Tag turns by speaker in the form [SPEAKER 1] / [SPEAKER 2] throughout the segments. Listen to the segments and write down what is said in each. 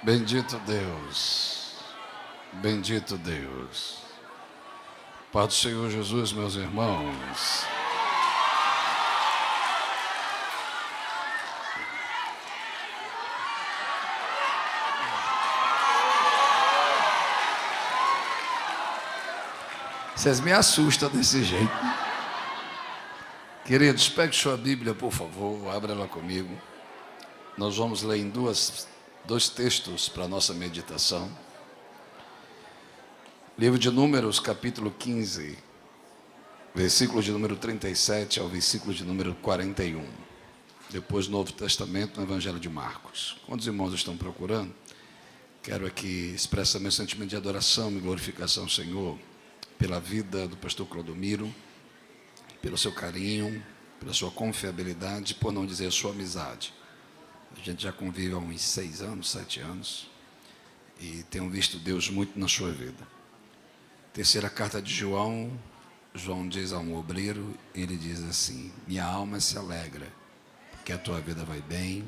[SPEAKER 1] Bendito Deus, bendito Deus. Paz do Senhor Jesus, meus irmãos. Vocês me assustam desse jeito. Queridos, pegue sua Bíblia, por favor, abra ela comigo. Nós vamos ler em dois textos para a nossa meditação. Livro de Números, capítulo 15, versículo de número 37 ao versículo de número 41. Depois, Novo Testamento, no Evangelho de Marcos. Quando os irmãos estão procurando, quero aqui expressar meu sentimento de adoração e glorificação ao Senhor pela vida do pastor Clodomiro, pelo seu carinho, pela sua confiabilidade, por não dizer a sua amizade. A gente já convive há uns 6 anos, 7 anos, e tenho visto Deus muito na sua vida. Terceira carta de João, João diz a um obreiro, ele diz assim: minha alma se alegra, porque a tua vida vai bem,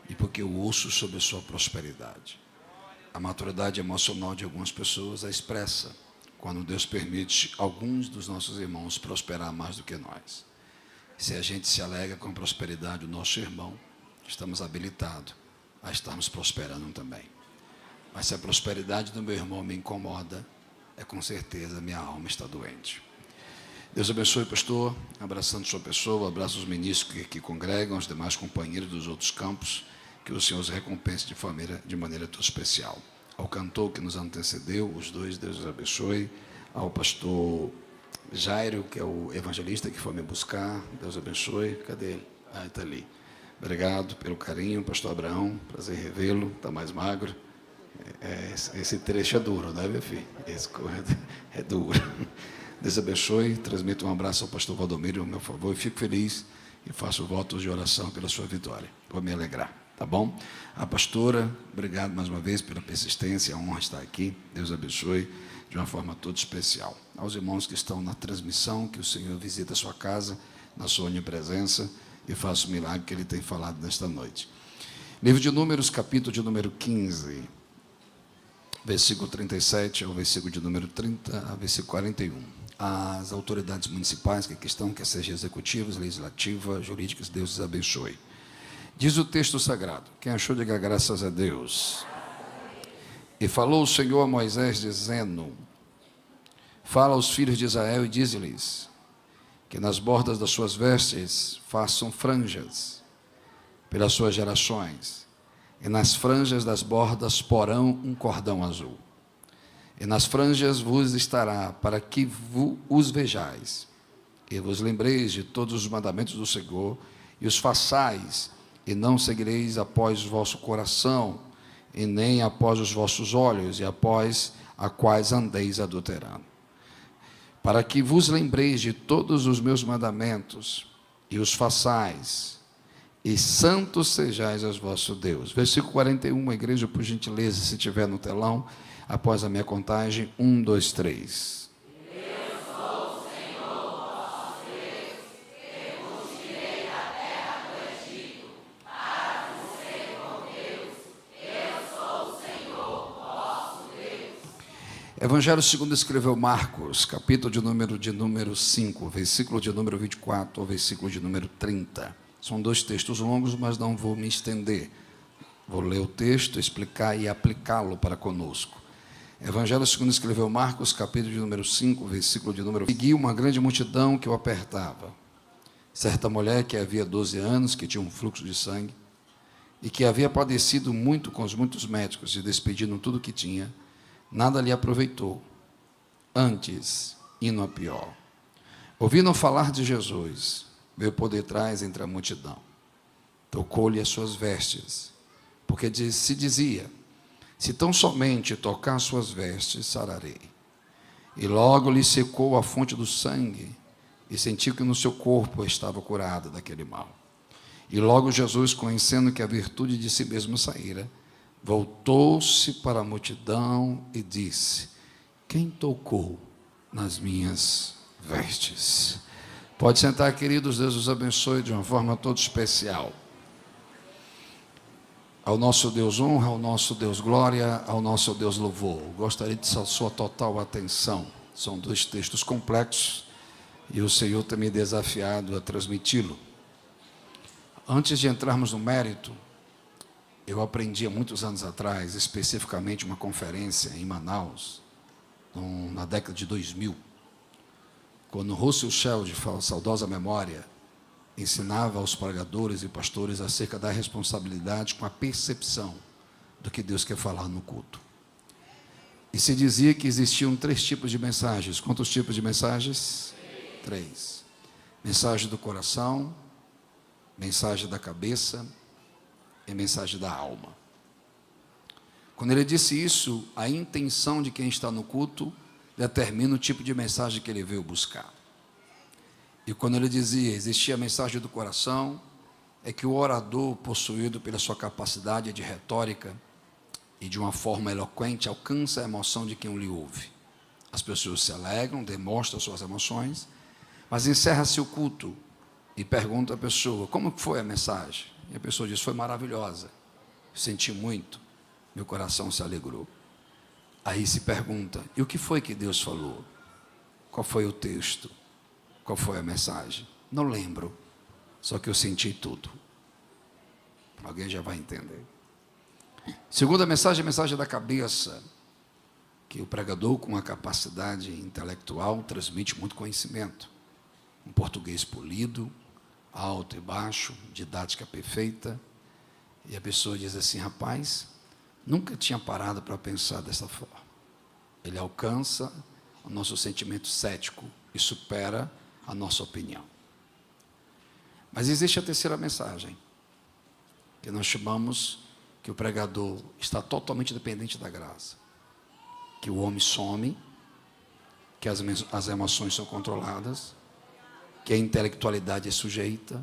[SPEAKER 1] e porque eu ouço sobre a sua prosperidade. A maturidade emocional de algumas pessoas é expressa quando Deus permite alguns dos nossos irmãos prosperar mais do que nós. Se a gente se alegra com a prosperidade do nosso irmão, estamos habilitados a estarmos prosperando também. Mas se a prosperidade do meu irmão me incomoda, com certeza minha alma está doente. Deus abençoe, pastor, abraçando sua pessoa, abraça os ministros que aqui congregam, os demais companheiros dos outros campos, que o Senhor os recompense de maneira tão especial. Ao cantor que nos antecedeu, os dois, Deus os abençoe. Ao pastor Jairo, que é o evangelista que foi me buscar, Deus abençoe. Cadê ele? Ah, está ali. Obrigado pelo carinho, pastor Abraão, prazer revê-lo, está mais magro. Esse trecho é duro, né, meu filho? Esse é duro. Deus abençoe, transmito um abraço ao pastor Valdomiro, ao meu favor, e fico feliz e faço votos de oração pela sua vitória. Vou me alegrar, tá bom? A pastora, obrigado mais uma vez pela persistência, a honra estar aqui. Deus abençoe de uma forma toda especial. Aos irmãos que estão na transmissão, que o Senhor visite a sua casa, na sua onipresença, e faça o milagre que Ele tem falado nesta noite. Livro de Números, capítulo de número 15, versículo 37 ao versículo de número 30 a versículo 41. As autoridades municipais que aqui estão, quer seja executivas, legislativas, jurídicas, Deus os abençoe. Diz o texto sagrado, quem achou, diga graças a Deus. E falou o Senhor a Moisés, dizendo: fala aos filhos de Israel e dize-lhes que nas bordas das suas vestes façam franjas pelas suas gerações, e nas franjas das bordas porão um cordão azul. E nas franjas vos estará, para que os vejais, e vos lembreis de todos os mandamentos do Senhor, e os façais, e não seguireis após o vosso coração, e nem após os vossos olhos, e após a quais andeis adulterando. Para que vos lembreis de todos os meus mandamentos, e os façais, e santos sejais aos vosso Deus. Versículo 41, a igreja, por gentileza, se tiver no telão, após a minha contagem, 1, 2, 3.
[SPEAKER 2] Eu sou o Senhor, vosso Deus, que vos tirei da terra do Egito, para vos ser com Deus. Eu sou o Senhor, vosso Deus.
[SPEAKER 1] Evangelho segundo escreveu Marcos, capítulo de número 5, versículo de número 24 ao versículo de número 30. São 2 textos longos, mas não vou me estender. Vou ler o texto, explicar e aplicá-lo para conosco. Evangelho segundo escreveu Marcos, capítulo de número 5, versículo de número... Seguiu uma grande multidão que o apertava. Certa mulher que havia 12 anos, que tinha um fluxo de sangue, e que havia padecido muito com os muitos médicos, e despedindo tudo o que tinha, nada lhe aproveitou. Antes, indo a pior. Ouvindo falar de Jesus, veio por detrás entre a multidão, tocou-lhe as suas vestes, porque se dizia: se tão somente tocar as suas vestes, sararei. E logo lhe secou a fonte do sangue, e sentiu que no seu corpo estava curada daquele mal. E logo Jesus, conhecendo que a virtude de si mesmo saíra, voltou-se para a multidão e disse: quem tocou nas minhas vestes? Pode sentar, queridos, Deus os abençoe de uma forma toda especial. Ao nosso Deus honra, ao nosso Deus glória, ao nosso Deus louvor. Gostaria de sua total atenção. São dois textos complexos e o Senhor tem me desafiado a transmiti-lo. Antes de entrarmos no mérito, eu aprendi há muitos anos atrás, especificamente uma conferência em Manaus, na década de 2000, quando Russell Shedd, saudosa memória, ensinava aos pregadores e pastores acerca da responsabilidade com a percepção do que Deus quer falar no culto. E se dizia que existiam 3 tipos de mensagens. Quantos tipos de mensagens? 3. Mensagem do coração, mensagem da cabeça e mensagem da alma. Quando ele disse isso, a intenção de quem está no culto determina o tipo de mensagem que ele veio buscar. E quando ele dizia, existia a mensagem do coração, é que o orador, possuído pela sua capacidade de retórica e de uma forma eloquente, alcança a emoção de quem o lhe ouve. As pessoas se alegram, demonstram suas emoções, mas encerra-se o culto e pergunta à pessoa, como foi a mensagem? E a pessoa diz, foi maravilhosa, senti muito, meu coração se alegrou. Aí se pergunta, e o que foi que Deus falou? Qual foi o texto? Qual foi a mensagem? Não lembro, só que eu senti tudo. Alguém já vai entender. Segunda mensagem, a mensagem da cabeça, que o pregador com a capacidade intelectual transmite muito conhecimento. Um português polido, alto e baixo, didática perfeita. E a pessoa diz assim, rapaz, nunca tinha parado para pensar dessa forma. Ele alcança o nosso sentimento cético e supera a nossa opinião. Mas existe a terceira mensagem, que nós chamamos que o pregador está totalmente dependente da graça, que o homem some, que as emoções são controladas, que a intelectualidade é sujeita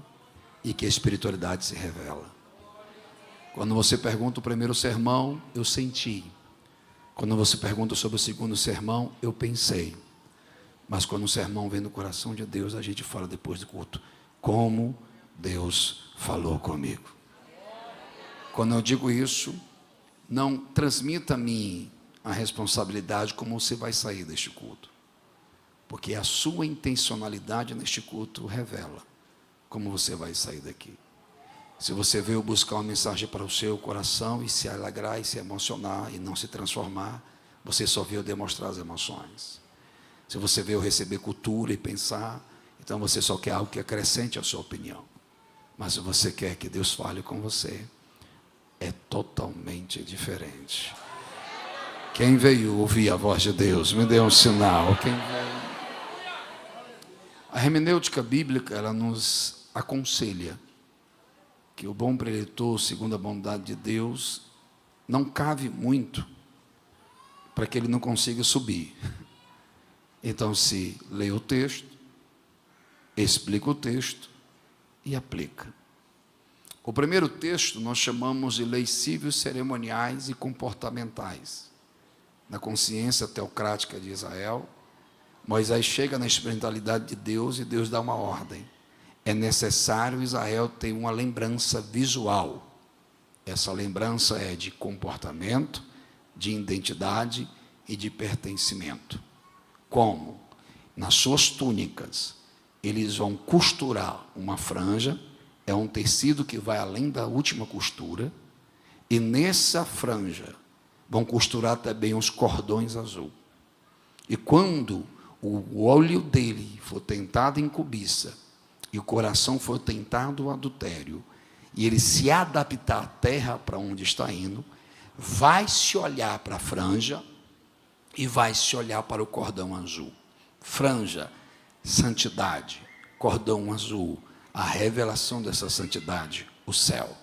[SPEAKER 1] e que a espiritualidade se revela. Quando você pergunta o primeiro sermão, eu senti. Quando você pergunta sobre o segundo sermão, eu pensei. Mas quando o sermão vem do coração de Deus, a gente fala depois do culto, como Deus falou comigo. Quando eu digo isso, não transmita a mim a responsabilidade como você vai sair deste culto. Porque a sua intencionalidade neste culto revela como você vai sair daqui. Se você veio buscar uma mensagem para o seu coração e se alegrar e se emocionar e não se transformar, você só veio demonstrar as emoções. Se você veio receber cultura e pensar, então você só quer algo que acrescente a sua opinião. Mas se você quer que Deus fale com você, é totalmente diferente. Quem veio ouvir a voz de Deus, me dê um sinal. Quem veio? A hermenêutica bíblica, ela nos aconselha que o bom preletor, segundo a bondade de Deus, não cave muito para que ele não consiga subir. Então se lê o texto, explica o texto e aplica. O primeiro texto nós chamamos de leis cíveis, cerimoniais e comportamentais. Na consciência teocrática de Israel, Moisés chega na espiritualidade de Deus e Deus dá uma ordem. É necessário Israel ter uma lembrança visual. Essa lembrança é de comportamento, de identidade e de pertencimento. Como? Nas suas túnicas, eles vão costurar uma franja, é um tecido que vai além da última costura, e nessa franja vão costurar também os cordões azul. E quando o olho dele for tentado em cobiça, e o coração for tentado o adultério, e ele se adaptar à terra para onde está indo, vai se olhar para a franja, e vai se olhar para o cordão azul. Franja, santidade. Cordão azul, a revelação dessa santidade, o céu.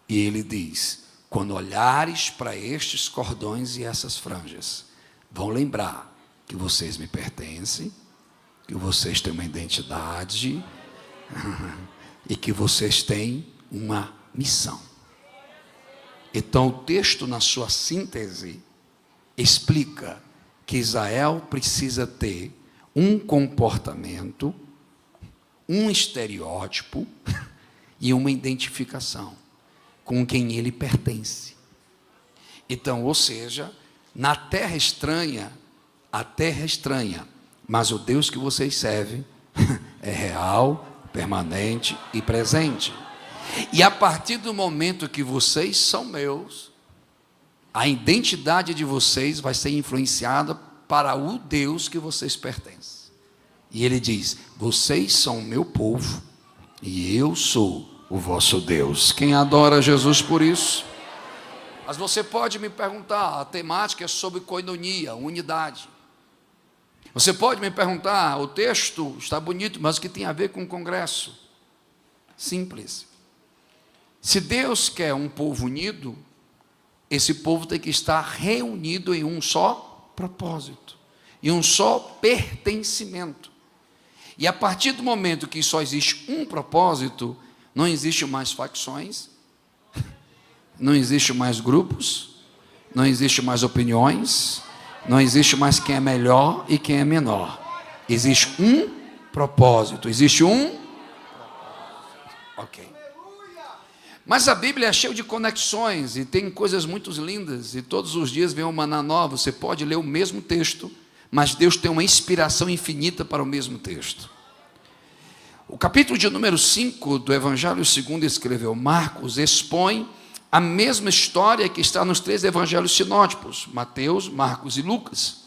[SPEAKER 1] E ele diz, quando olhares para estes cordões e essas franjas, vão lembrar que vocês me pertencem, que vocês têm uma identidade, e que vocês têm uma missão. Então o texto, na sua síntese, explica que Israel precisa ter um comportamento, um estereótipo e uma identificação. com quem ele pertence. Então, ou seja, na terra estranha, a terra é estranha, mas o Deus que vocês servem é real, permanente e presente. E a partir do momento que vocês são meus, a identidade de vocês vai ser influenciada para o Deus que vocês pertencem. E ele diz: vocês são o meu povo e eu sou o vosso Deus. Quem adora Jesus por isso? Mas você pode me perguntar, a temática é sobre koinonia, unidade. Você pode me perguntar, o texto está bonito, mas o que tem a ver com o congresso? Simples. Se Deus quer um povo unido, esse povo tem que estar reunido em um só propósito, em um só pertencimento. E a partir do momento que só existe um propósito, não existe mais facções, não existe mais grupos, não existe mais opiniões, não existe mais quem é melhor e quem é menor. Existe um propósito, existe um... Ok. Mas a Bíblia é cheia de conexões e tem coisas muito lindas, e todos os dias vem um maná nova. Você pode ler o mesmo texto, mas Deus tem uma inspiração infinita para o mesmo texto. O capítulo de número 5 do Evangelho segundo escreveu Marcos expõe a mesma história que está nos 3 evangelhos sinóticos, Mateus, Marcos e Lucas,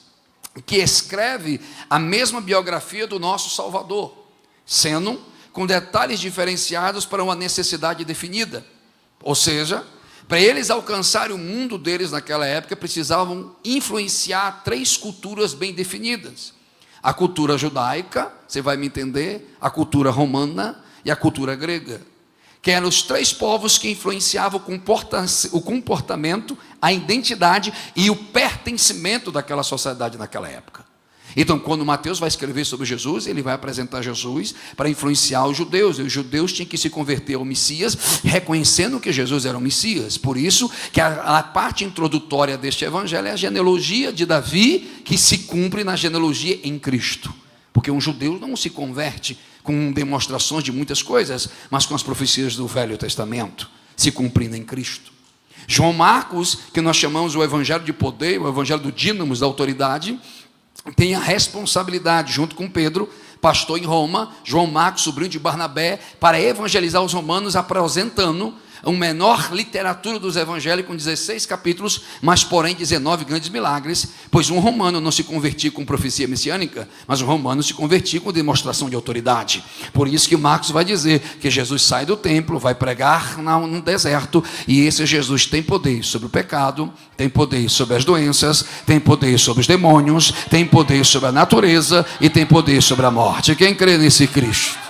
[SPEAKER 1] que escreve a mesma biografia do nosso Salvador, sendo com detalhes diferenciados para uma necessidade definida. Ou seja, para eles alcançarem o mundo deles naquela época, precisavam influenciar 3 culturas bem definidas. A cultura judaica, você vai me entender, a cultura romana e a cultura grega, que eram os 3 povos que influenciavam o comportamento, a identidade e o pertencimento daquela sociedade naquela época. Então, quando Mateus vai escrever sobre Jesus, ele vai apresentar Jesus para influenciar os judeus, e os judeus tinham que se converter ao Messias, reconhecendo que Jesus era o Messias. Por isso, que a parte introdutória deste evangelho é a genealogia de Davi, que se cumpre na genealogia em Cristo. Porque um judeu não se converte com demonstrações de muitas coisas, mas com as profecias do Velho Testamento, se cumprindo em Cristo. João Marcos, que nós chamamos o evangelho de poder, o evangelho do dínamos, da autoridade, tem a responsabilidade, junto com Pedro, pastor em Roma, João Marcos, sobrinho de Barnabé, para evangelizar os romanos, apresentando uma menor literatura dos evangelhos com 16 capítulos, mas porém 19 grandes milagres, pois um romano não se convertia com profecia messiânica, mas um romano se convertia com demonstração de autoridade. Por isso que Marcos vai dizer que Jesus sai do templo, vai pregar no deserto, e esse Jesus tem poder sobre o pecado, tem poder sobre as doenças, tem poder sobre os demônios, tem poder sobre a natureza e tem poder sobre a morte. Quem crê nesse Cristo?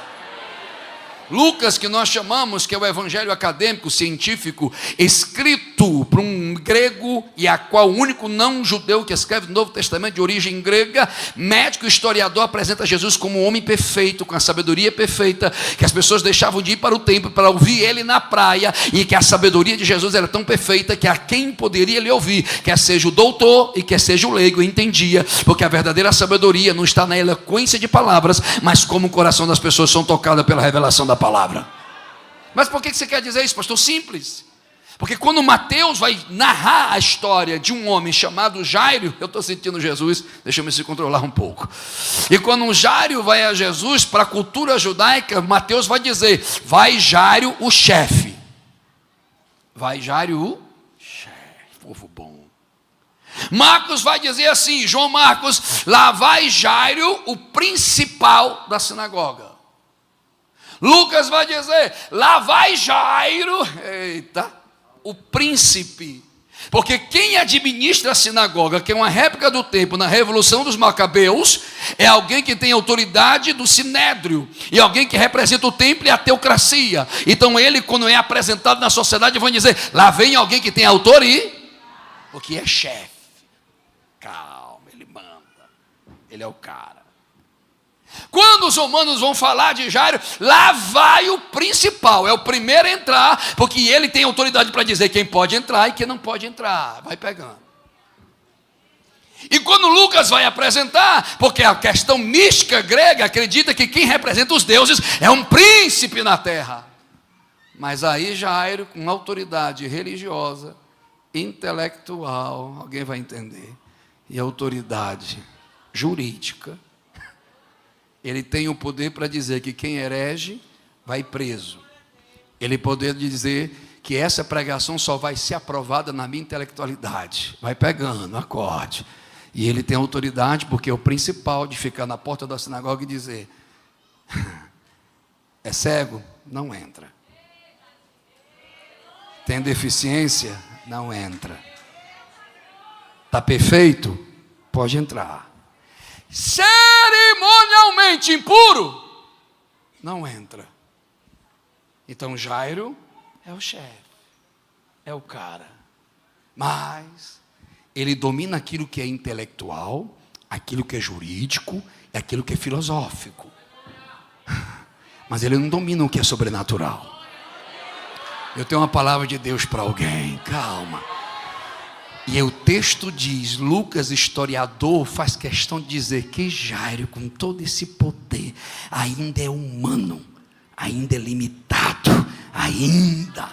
[SPEAKER 1] Lucas, que nós chamamos, que é o evangelho acadêmico, científico, escrito por um grego, e a qual o único não judeu que escreve o Novo Testamento de origem grega, médico e historiador, apresenta Jesus como um homem perfeito, com a sabedoria perfeita, que as pessoas deixavam de ir para o templo para ouvir ele na praia, e que a sabedoria de Jesus era tão perfeita que a quem poderia lhe ouvir, quer seja o doutor e quer seja o leigo, entendia, porque a verdadeira sabedoria não está na eloquência de palavras, mas como o coração das pessoas são tocadas pela revelação da palavra. Mas por que você quer dizer isso, pastor? Simples. Porque quando Mateus vai narrar a história de um homem chamado Jairo, eu estou sentindo Jesus, deixa eu me se controlar um pouco. E quando um Jairo vai a Jesus, para a cultura judaica, Mateus vai dizer, vai Jairo o chefe. Vai Jairo o chefe, povo bom. Marcos vai dizer assim, João Marcos, lá vai Jairo, o principal da sinagoga. Lucas vai dizer, lá vai Jairo, eita, o príncipe. Porque quem administra a sinagoga, que é uma réplica do templo na Revolução dos Macabeus, é alguém que tem autoridade do sinédrio, e alguém que representa o templo e a teocracia. Então ele, quando é apresentado na sociedade, vai dizer, lá vem alguém que tem autoridade, porque é chefe. Calma, ele manda, ele é o cara. Quando os romanos vão falar de Jairo, lá vai o principal, é o primeiro a entrar, porque ele tem autoridade para dizer quem pode entrar e quem não pode entrar, vai pegando. E quando Lucas vai apresentar, porque a questão mística grega acredita que quem representa os deuses é um príncipe na terra. Mas aí Jairo, com autoridade religiosa, intelectual, alguém vai entender, e autoridade jurídica, ele tem o poder para dizer que quem herege vai preso. Ele poder dizer que essa pregação só vai ser aprovada na minha intelectualidade. Vai pegando, acorde. E ele tem autoridade porque é o principal de ficar na porta da sinagoga e dizer: é cego? Não entra. Tem deficiência? Não entra. Está perfeito? Pode entrar. Cerimonialmente impuro? Não entra. Então Jairo é o chefe, é o cara. Mas ele domina aquilo que é intelectual, aquilo que é jurídico e aquilo que é filosófico. Mas ele não domina o que é sobrenatural. Eu tenho uma palavra de Deus para alguém, calma. E o texto diz, Lucas, historiador, faz questão de dizer que Jairo, com todo esse poder, ainda é humano, ainda é limitado, ainda.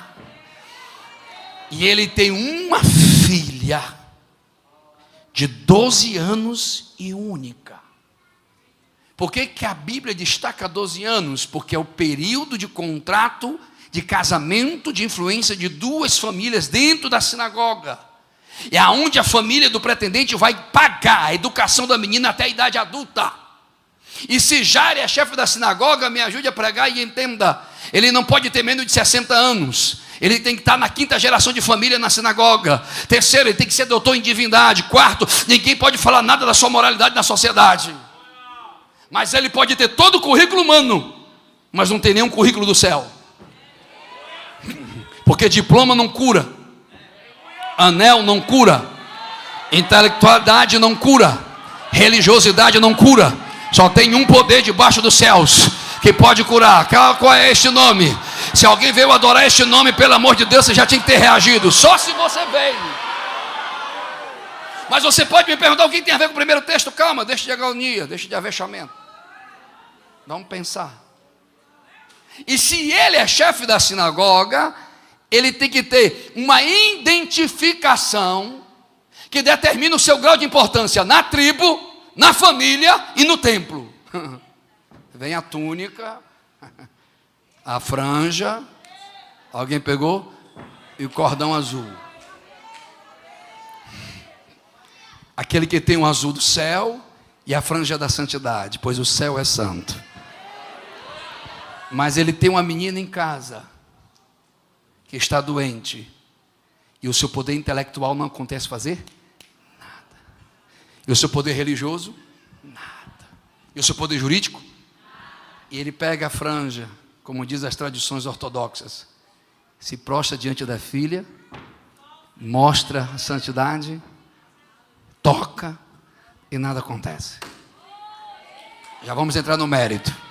[SPEAKER 1] E ele tem uma filha de 12 anos e única. Por que a Bíblia destaca 12 anos? Porque é o período de contrato, de casamento, de influência de duas famílias dentro da sinagoga. É aonde a família do pretendente vai pagar a educação da menina até a idade adulta. E se Jairo é chefe da sinagoga, me ajude a pregar e entenda, ele não pode ter menos de 60 anos. Ele tem que estar na 5ª geração de família na sinagoga. 3º, ele tem que ser doutor em divindade. 4º, ninguém pode falar nada da sua moralidade na sociedade. Mas ele pode ter todo o currículo humano, mas não tem nenhum currículo do céu. Porque diploma não cura, anel não cura, intelectualidade não cura, religiosidade não cura. Só tem um poder debaixo dos céus que pode curar. Qual é este nome? Se alguém veio adorar este nome, pelo amor de Deus, você já tinha que ter reagido. Só se você veio. Mas você pode me perguntar o que tem a ver com o primeiro texto. Calma, deixa de agonia, deixa de avexamento. Vamos pensar. E se ele é chefe da sinagoga, ele tem que ter uma identificação que determina o seu grau de importância na tribo, na família e no templo. Vem a túnica, a franja, alguém pegou? E o cordão azul. Aquele que tem o azul do céu e a franja da santidade, pois o céu é santo. Mas ele tem uma menina em casa que está doente, e o seu poder intelectual não acontece fazer nada. E o seu poder religioso? Nada. E o seu poder jurídico? E ele pega a franja, como diz as tradições ortodoxas, se prostra diante da filha, mostra a santidade, toca e nada acontece. Já vamos entrar no mérito.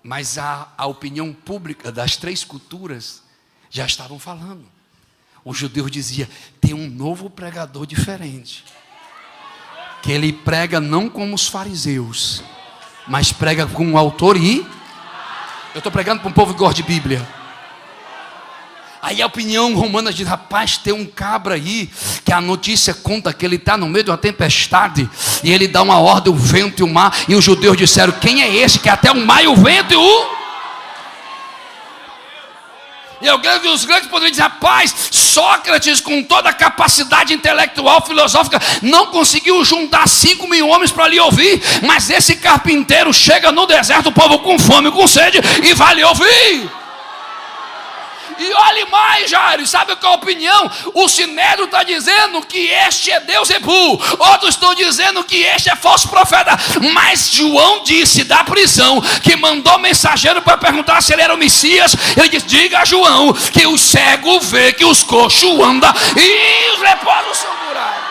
[SPEAKER 1] Mas a opinião pública das 3 culturas já estavam falando. Os judeus diziam, tem um novo pregador diferente. Que ele prega não como os fariseus, mas prega com um autor e... Eu estou pregando para um povo que gosta de Bíblia. Aí a opinião romana diz, rapaz, tem um cabra aí, que a notícia conta que ele está no meio de uma tempestade, e ele dá uma ordem, o vento e o mar, e os judeus disseram, quem é esse, que até o mar e o vento e o... E os gregos poderiam dizer, rapaz, Sócrates, com toda a capacidade intelectual, filosófica, não conseguiu juntar 5.000 homens para lhe ouvir, mas esse carpinteiro chega no deserto, o povo com fome, com sede, e vai lhe ouvir. E olhe mais, Jairo, sabe qual é a opinião? O Sinédrio está dizendo que este é Deus Ebu, outros estão dizendo que este é falso profeta, mas João disse da prisão, que mandou mensageiro para perguntar se ele era o Messias. Ele disse, diga a João, que os cegos vê, que os coxos andam, e os leprosos são curados.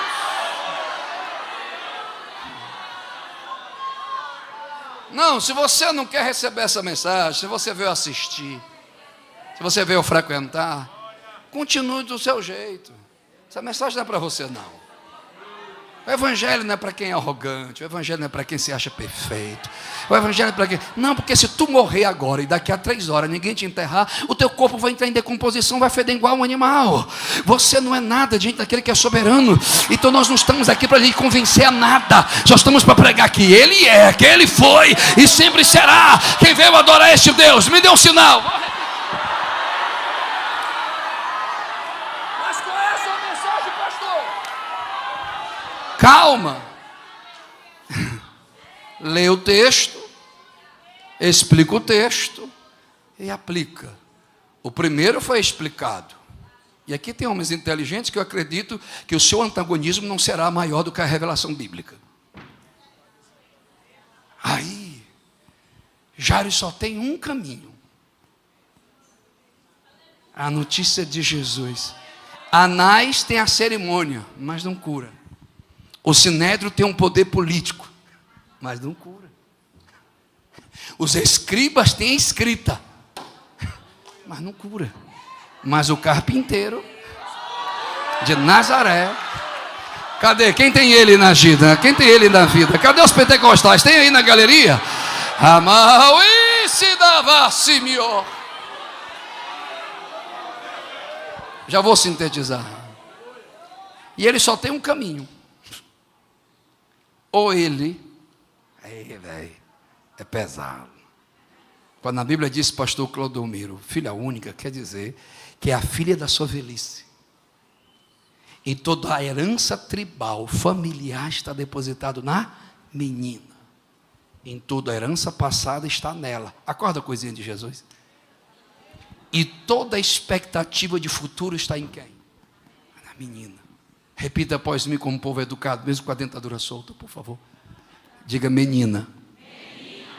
[SPEAKER 1] Não, se você não quer receber essa mensagem, se você veio assistir, se você veio frequentar, continue do seu jeito. Essa mensagem não é para você, não. O evangelho não é para quem é arrogante, o evangelho não é para quem se acha perfeito, o evangelho é para quem... Não, porque se tu morrer agora e daqui a 3 horas ninguém te enterrar, o teu corpo vai entrar em decomposição, vai feder igual um animal. Você não é nada diante daquele que é soberano. Então nós não estamos aqui para lhe convencer a nada, só estamos para pregar que Ele é, que Ele foi e sempre será. Quem veio adorar este Deus, me dê um sinal. Mas qual é a sua mensagem, pastor? Calma. Lê o texto, explica o texto e aplica. O primeiro foi explicado. E aqui tem homens inteligentes que eu acredito que o seu antagonismo não será maior do que a revelação bíblica. Aí, Jairo só tem um caminho. A notícia de Jesus. Anás tem a cerimônia, mas não cura. O sinédrio tem um poder político, mas não cura. Os escribas têm a escrita, mas não cura. Mas o carpinteiro de Nazaré, cadê? Quem tem ele na vida? Quem tem ele na vida? Cadê os pentecostais? Tem aí na galeria? Amauí-se dava Simeon. Já vou sintetizar. E ele só tem um caminho. Ou ele, aí, velho, é pesado. Quando a Bíblia diz, pastor Clodomiro, filha única, quer dizer que é a filha da sua velhice. E toda a herança tribal, familiar, está depositado na menina. Em toda a herança passada está nela. Acorda a coisinha de Jesus. E toda a expectativa de futuro está em quem? Na menina. Repita após mim como um povo educado, mesmo com a dentadura solta, por favor. Diga menina.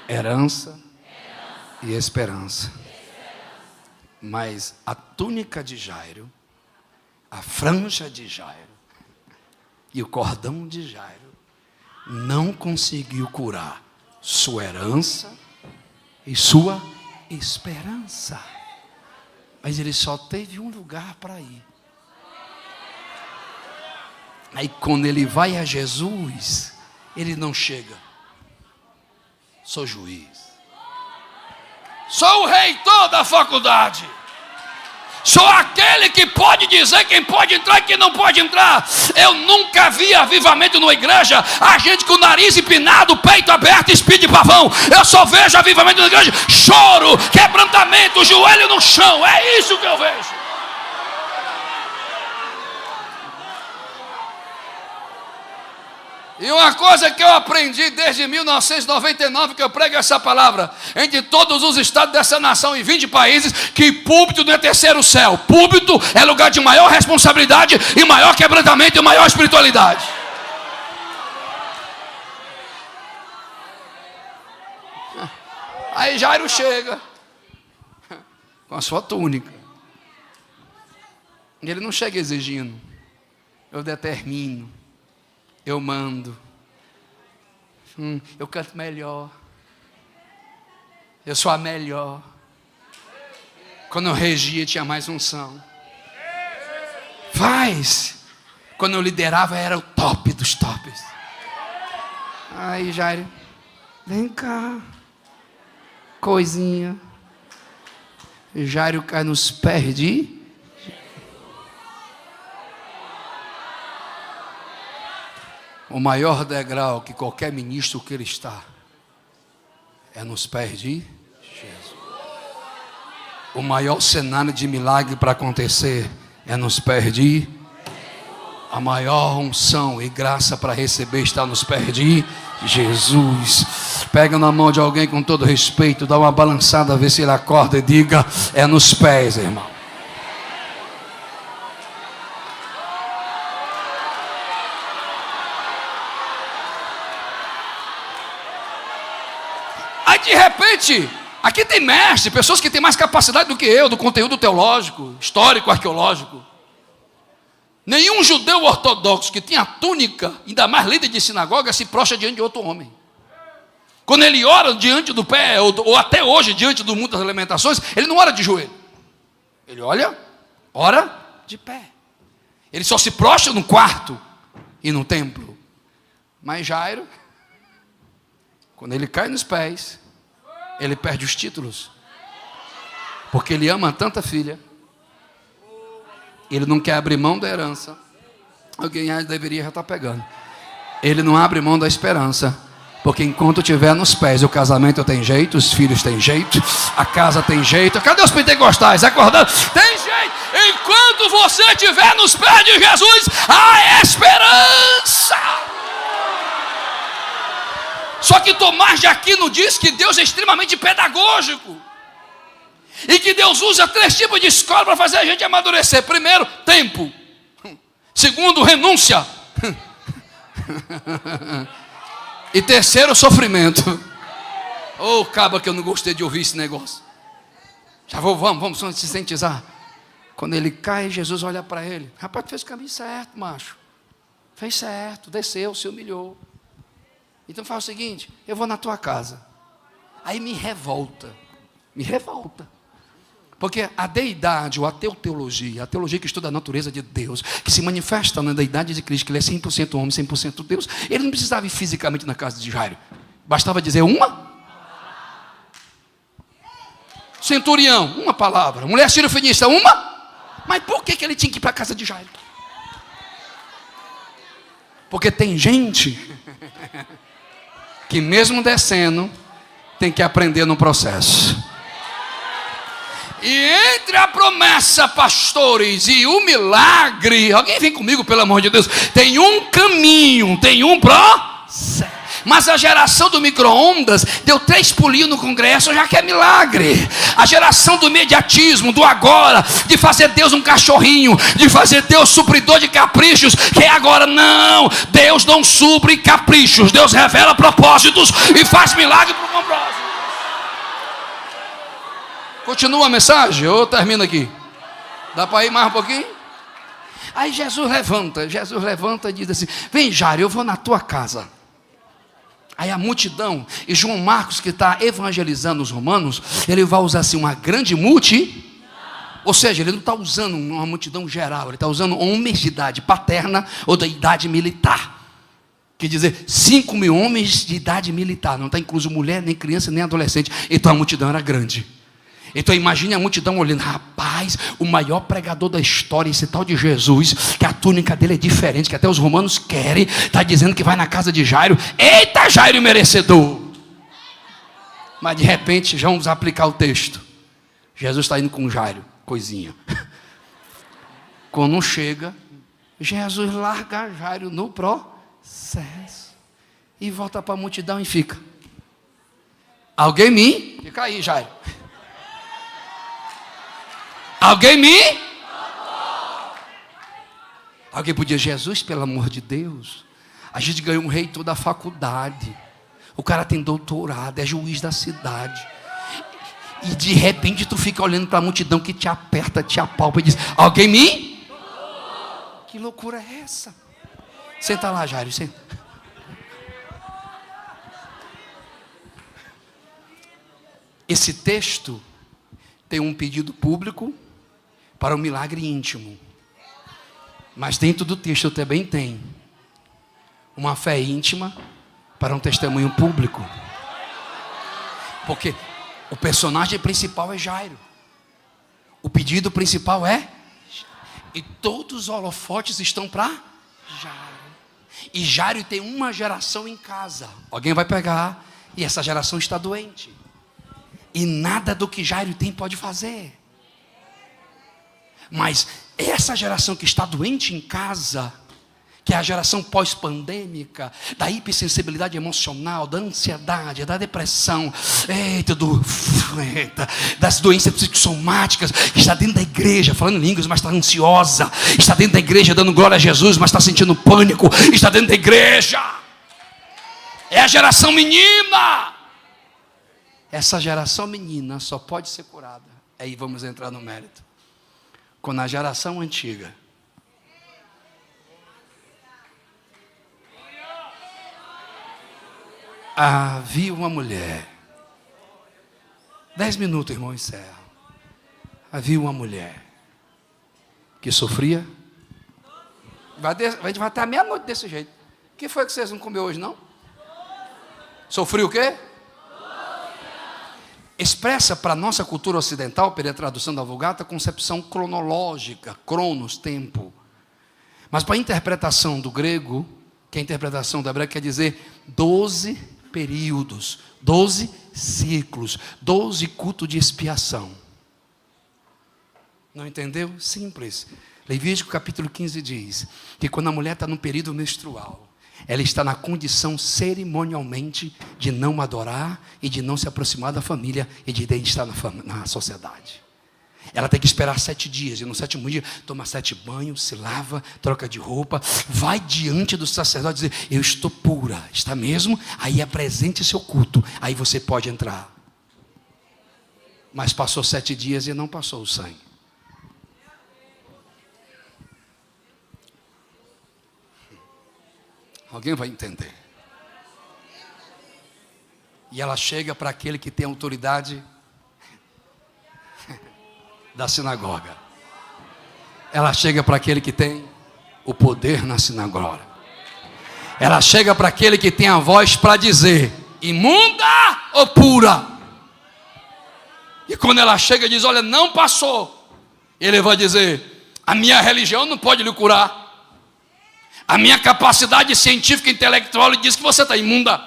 [SPEAKER 1] Herança e esperança. Mas a túnica de Jairo, a franja de Jairo e o cordão de Jairo não conseguiu curar sua herança e sua esperança. Mas ele só teve um lugar para ir. Aí quando ele vai a Jesus, ele não chega. Sou juiz. Sou o reitor da faculdade. Sou aquele que pode dizer quem pode entrar e quem não pode entrar. Eu nunca vi avivamento numa igreja, a gente com o nariz empinado, peito aberto, espírito de pavão. Eu só vejo avivamento na igreja, choro, quebrantamento, joelho no chão. É isso que eu vejo. E uma coisa que eu aprendi desde 1999, que eu prego essa palavra, entre todos os estados dessa nação e 20 países, que púlpito não é terceiro céu. Púlpito é lugar de maior responsabilidade e maior quebrantamento e maior espiritualidade. Aí Jairo chega com a sua túnica. E ele não chega exigindo. Eu determino. Eu mando. Eu canto melhor. Eu sou a melhor. Quando eu regia tinha mais unção. Faz. Quando eu liderava era o top dos tops. Aí Jairo, vem cá. Coisinha. Jairo cai nos pés de... O maior degrau que qualquer ministro que ele está é nos pés de Jesus. O maior cenário de milagre para acontecer é nos pés de Jesus. A maior unção e graça para receber está nos pés de Jesus. Pega na mão de alguém com todo respeito, dá uma balançada, vê se ele acorda e diga: é nos pés, irmão. De repente, aqui tem mestre, pessoas que têm mais capacidade do que eu, do conteúdo teológico, histórico, arqueológico. Nenhum judeu ortodoxo que tinha túnica, ainda mais líder de sinagoga, se prostra diante de outro homem. Quando ele ora diante do pé, ou até hoje diante do mundo das alimentações, ele não ora de joelho. Ele ora de pé. Ele só se prostra no quarto e no templo. Mas Jairo, quando ele cai nos pés, ele perde os títulos. Porque ele ama tanto a filha. Ele não quer abrir mão da herança. Alguém deveria já estar pegando. Ele não abre mão da esperança. Porque enquanto estiver nos pés, o casamento tem jeito, os filhos têm jeito, a casa tem jeito. Cadê os pentecostais? Acordando? Tem jeito. Enquanto você estiver nos pés de Jesus, há esperança. Só que Tomás de Aquino diz que Deus é extremamente pedagógico. E que Deus usa 3 tipos de escola para fazer a gente amadurecer. Primeiro, tempo. Segundo, renúncia. E terceiro, sofrimento. Ô, caba que eu não gostei de ouvir esse negócio. Já vamos conscientizar. Quando ele cai, Jesus olha para ele. Rapaz, tu fez o caminho certo, macho. Fez certo, desceu, se humilhou. Então faz o seguinte, eu vou na tua casa. Aí me revolta. Porque a deidade, ou a teologia que estuda a natureza de Deus, que se manifesta na deidade de Cristo, que ele é 100% homem, 100% Deus, ele não precisava ir fisicamente na casa de Jairo. Bastava dizer uma. Centurião, uma palavra. Mulher sírio-fenícia, uma. Mas por que ele tinha que ir para a casa de Jairo? Porque tem gente que mesmo descendo, tem que aprender no processo. E entre a promessa, pastores, e o milagre, alguém vem comigo, pelo amor de Deus, tem um caminho, tem um processo. Mas a geração do micro-ondas deu 3 pulinhos no congresso, já que é milagre. A geração do imediatismo, do agora, de fazer Deus um cachorrinho, de fazer Deus supridor de caprichos, que é agora. Não, Deus não supre caprichos, Deus revela propósitos e faz milagre para o propósito. Continua a mensagem ou termina aqui? Dá para ir mais um pouquinho? Aí Jesus levanta e diz assim: vem, Jairo, eu vou na tua casa. Aí a multidão, e João Marcos, que está evangelizando os romanos, ele vai usar assim uma grande ou seja, ele não está usando uma multidão geral, ele está usando homens de idade paterna ou da idade militar. Quer dizer, 5.000 homens de idade militar, não está incluso mulher, nem criança, nem adolescente. Então a multidão era grande. Então imagine a multidão olhando, rapaz, o maior pregador da história, esse tal de Jesus, que a túnica dele é diferente, que até os romanos querem, está dizendo que vai na casa de Jairo. Eita, Jairo merecedor! Mas de repente, já vamos aplicar o texto. Jesus está indo com Jairo, coisinha. Quando chega, Jesus larga Jairo no processo e volta para a multidão e fica. Alguém me... Fica aí, Jairo. Alguém podia, Jesus, pelo amor de Deus, a gente ganhou um reitor da faculdade, o cara tem doutorado, é juiz da cidade, e de repente tu fica olhando para a multidão que te aperta, te apalpa e diz: alguém me... Que loucura é essa? Senta lá, Jairo, senta. Esse texto tem um pedido público para um milagre íntimo. Mas dentro do texto também tem uma fé íntima para um testemunho público. Porque o personagem principal é Jairo. O pedido principal é... E todos os holofotes estão para Jairo. E Jairo tem uma geração em casa. Alguém vai pegar e essa geração está doente. E nada do que Jairo tem pode fazer. Mas essa geração que está doente em casa, que é a geração pós-pandêmica, da hipersensibilidade emocional, da ansiedade, da depressão, das doenças psicossomáticas, que está dentro da igreja, falando em línguas, mas está ansiosa, está dentro da igreja dando glória a Jesus, mas está sentindo pânico, está dentro da igreja. É a geração menina. Essa geração menina só pode ser curada. Aí vamos entrar no mérito. Quando a geração antiga havia uma mulher. 10 minutos, irmão, encerra. Havia uma mulher que sofria. Vai até a meia-noite desse jeito. O que foi que vocês não comeram hoje, não? Sofreu o quê? Expressa para a nossa cultura ocidental, pela tradução da Vulgata, a concepção cronológica, cronos, tempo. Mas para a interpretação do grego, que é a interpretação da hebraica, quer dizer 12 períodos, 12 ciclos, 12 cultos de expiação. Não entendeu? Simples. Levítico capítulo 15 diz que quando a mulher está no período menstrual, ela está na condição cerimonialmente de não adorar e de não se aproximar da família e de estar na sociedade. Ela tem que esperar 7 dias, e no 7º dia toma 7 banhos, se lava, troca de roupa, vai diante do sacerdote e dizer: eu estou pura, está mesmo? Aí apresente seu culto, aí você pode entrar. Mas passou 7 dias e não passou o sangue. Alguém vai entender. E ela chega para aquele que tem autoridade da sinagoga. Ela chega para aquele que tem o poder na sinagoga. Ela chega para aquele que tem a voz para dizer: imunda ou pura? E quando ela chega e diz: olha, não passou, ele vai dizer: a minha religião não pode lhe curar. A minha capacidade científica e intelectual lhe diz que você está imunda.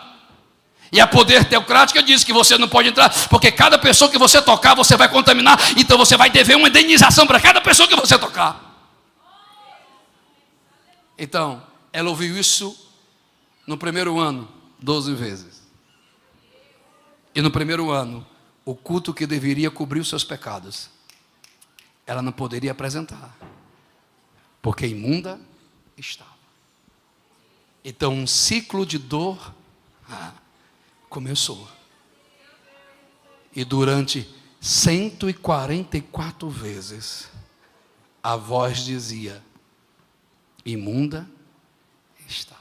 [SPEAKER 1] E a poder teocrática diz que você não pode entrar, porque cada pessoa que você tocar, você vai contaminar. Então você vai dever uma indenização para cada pessoa que você tocar. Então, ela ouviu isso no primeiro ano, 12 vezes. E no primeiro ano, o culto que deveria cobrir os seus pecados, ela não poderia apresentar, porque imunda estava. Então um ciclo de dor começou. E durante 144 vezes a voz dizia: imunda está.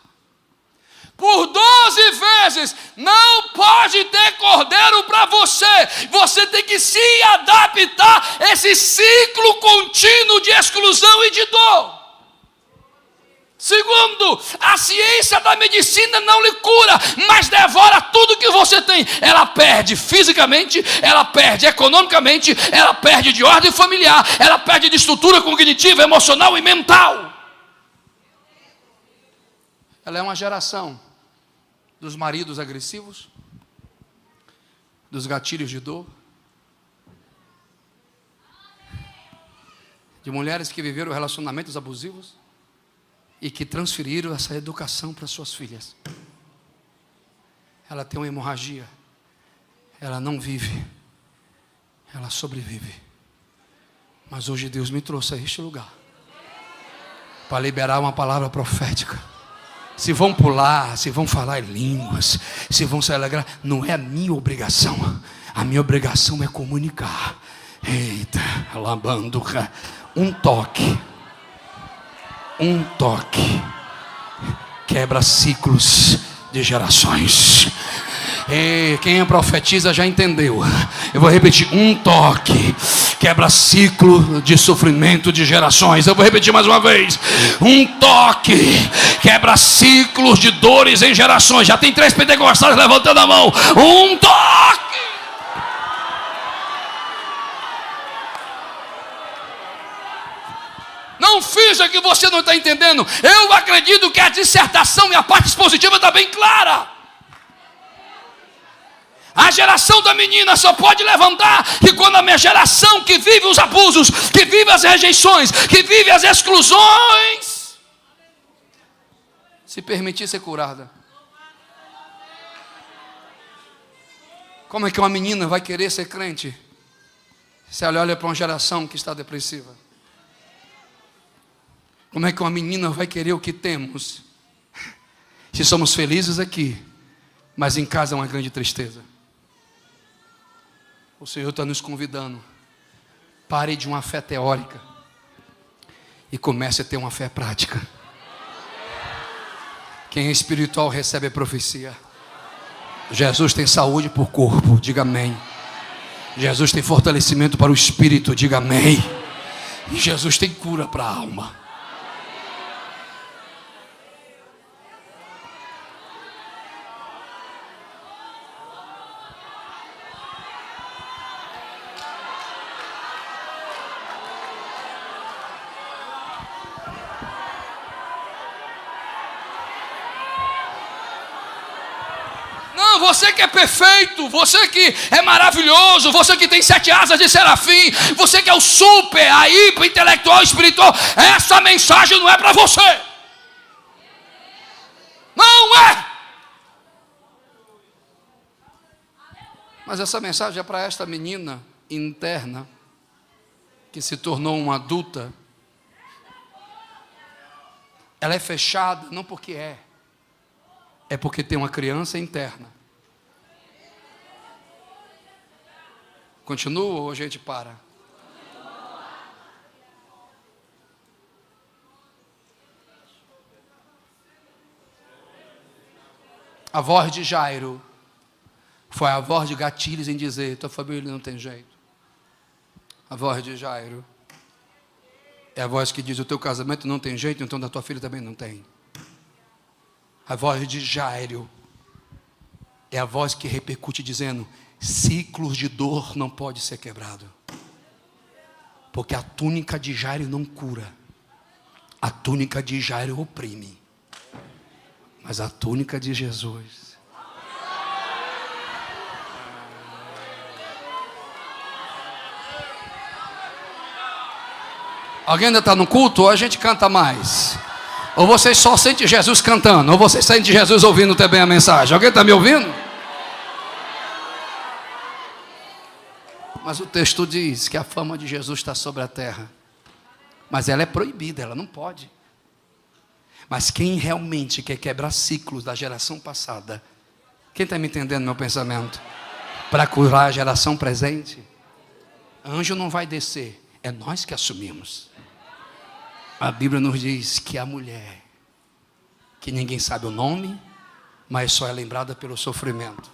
[SPEAKER 1] Por 12 vezes não pode ter cordeiro para você. Você tem que se adaptar a esse ciclo contínuo de exclusão e de dor. Segundo, a ciência da medicina não lhe cura, mas devora tudo que você tem. Ela perde fisicamente, ela perde economicamente, ela perde de ordem familiar, ela perde de estrutura cognitiva, emocional e mental. Ela é uma geração dos maridos agressivos, dos gatilhos de dor, de mulheres que viveram relacionamentos abusivos e que transferiram essa educação para suas filhas. Ela tem uma hemorragia, ela não vive, ela sobrevive. Mas hoje Deus me trouxe a este lugar para liberar uma palavra profética. Se vão pular, se vão falar em línguas, se vão se alegrar, não é a minha obrigação. A minha obrigação é comunicar. Eita, alabanduca, um toque quebra ciclos de gerações. E quem profetiza já entendeu. Eu vou repetir: um toque quebra ciclo de sofrimento de gerações. Eu vou repetir mais uma vez: um toque quebra ciclos de dores em gerações. Já tem 3 pentecostais levantando a mão. Um toque. Não finja que você não está entendendo. Eu acredito que a dissertação e a parte expositiva está bem clara. A geração da menina só pode levantar que quando a minha geração, que vive os abusos, que vive as rejeições, que vive as exclusões, se permitir ser curada. Como é que uma menina vai querer ser crente se ela olha para uma geração que está depressiva? Como é que uma menina vai querer o que temos se somos felizes aqui, mas em casa é uma grande tristeza? O Senhor está nos convidando. Pare de uma fé teórica e comece a ter uma fé prática. Quem é espiritual recebe a profecia. Jesus tem saúde para o corpo, diga amém. Jesus tem fortalecimento para o espírito, diga amém. E Jesus tem cura para a alma. você que é perfeito, você que é maravilhoso, você que tem 7 asas de serafim, você que é o super, a hiper, intelectual, espiritual, essa mensagem não é para você. Não é. Mas essa mensagem é para esta menina interna, que se tornou uma adulta. Ela é fechada, não porque é porque tem uma criança interna. Continua ou a gente para? A voz de Jairo foi a voz de gatilhos em dizer: tua família não tem jeito. A voz de Jairo é a voz que diz: o teu casamento não tem jeito, então da tua filha também não tem. A voz de Jairo é a voz que repercute dizendo: ciclos de dor não pode ser quebrado, porque a túnica de Jairo não cura, a túnica de Jairo oprime, mas a túnica de Jesus. Alguém ainda está no culto ou a gente canta mais? Ou vocês só sentem Jesus cantando? Ou vocês sentem Jesus ouvindo também a mensagem? Alguém está me ouvindo? Mas o texto diz que a fama de Jesus está sobre a terra. Mas ela é proibida, ela não pode. Mas quem realmente quer quebrar ciclos da geração passada, quem está me entendendo meu pensamento? Para curar a geração presente, anjo não vai descer, é nós que assumimos. A Bíblia nos diz que a mulher, que ninguém sabe o nome, mas só é lembrada pelo sofrimento.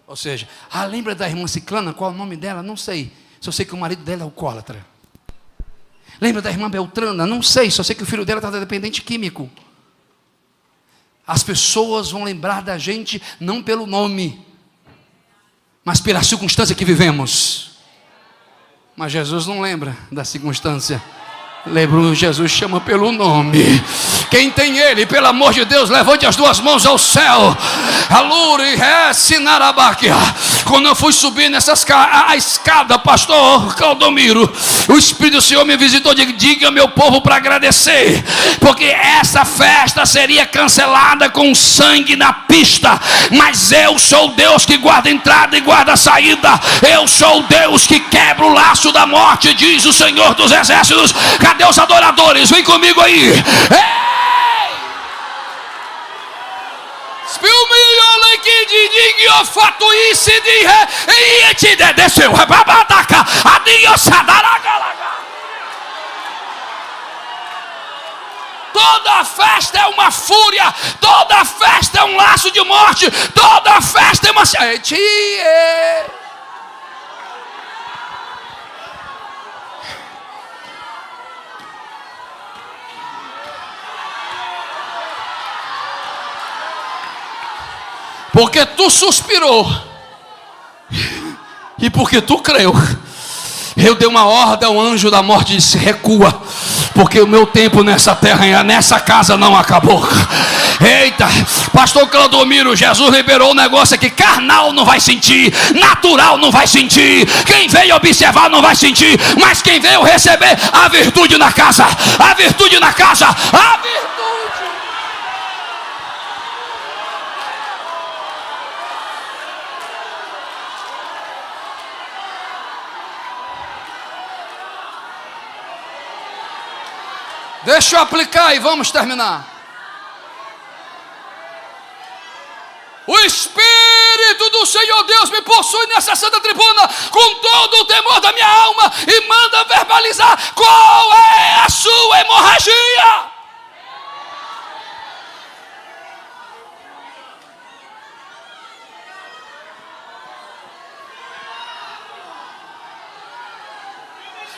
[SPEAKER 1] Ou seja, lembra da irmã Ciclana? Qual é o nome dela? Não sei. Só sei que o marido dela é alcoólatra. Lembra da irmã Beltrana? Não sei. Só sei que o filho dela está dependente químico. As pessoas vão lembrar da gente não pelo nome, mas pela circunstância que vivemos. Mas Jesus não lembra da circunstância. Lembro, Jesus chama pelo nome. Quem tem Ele, pelo amor de Deus, levante as 2 mãos ao céu. Quando eu fui subir a escada, pastor Claudomiro, o Espírito do Senhor me visitou. Diga meu povo para agradecer, porque essa festa seria cancelada com sangue na pista. Mas eu sou Deus que guarda a entrada e guarda a saída. Eu sou Deus que quebra o laço da morte, diz o Senhor dos Exércitos. Cadê os adoradores? Vem comigo aí. Desceu. Toda festa é uma fúria, toda festa é um laço de morte, toda festa é uma... Porque tu suspirou e porque tu creu, eu dei uma ordem ao anjo da morte e disse: recua, porque o meu tempo nessa terra, nessa casa não acabou. Eita, pastor Claudomiro, Jesus liberou um negócio aqui. Carnal não vai sentir, natural não vai sentir, quem veio observar não vai sentir, mas quem veio receber a virtude na casa, a virtude na casa, a virtude. Deixa eu aplicar e vamos terminar. O Espírito do Senhor Deus me possui nessa santa tribuna, com todo o temor da minha alma, e manda verbalizar qual é a sua hemorragia.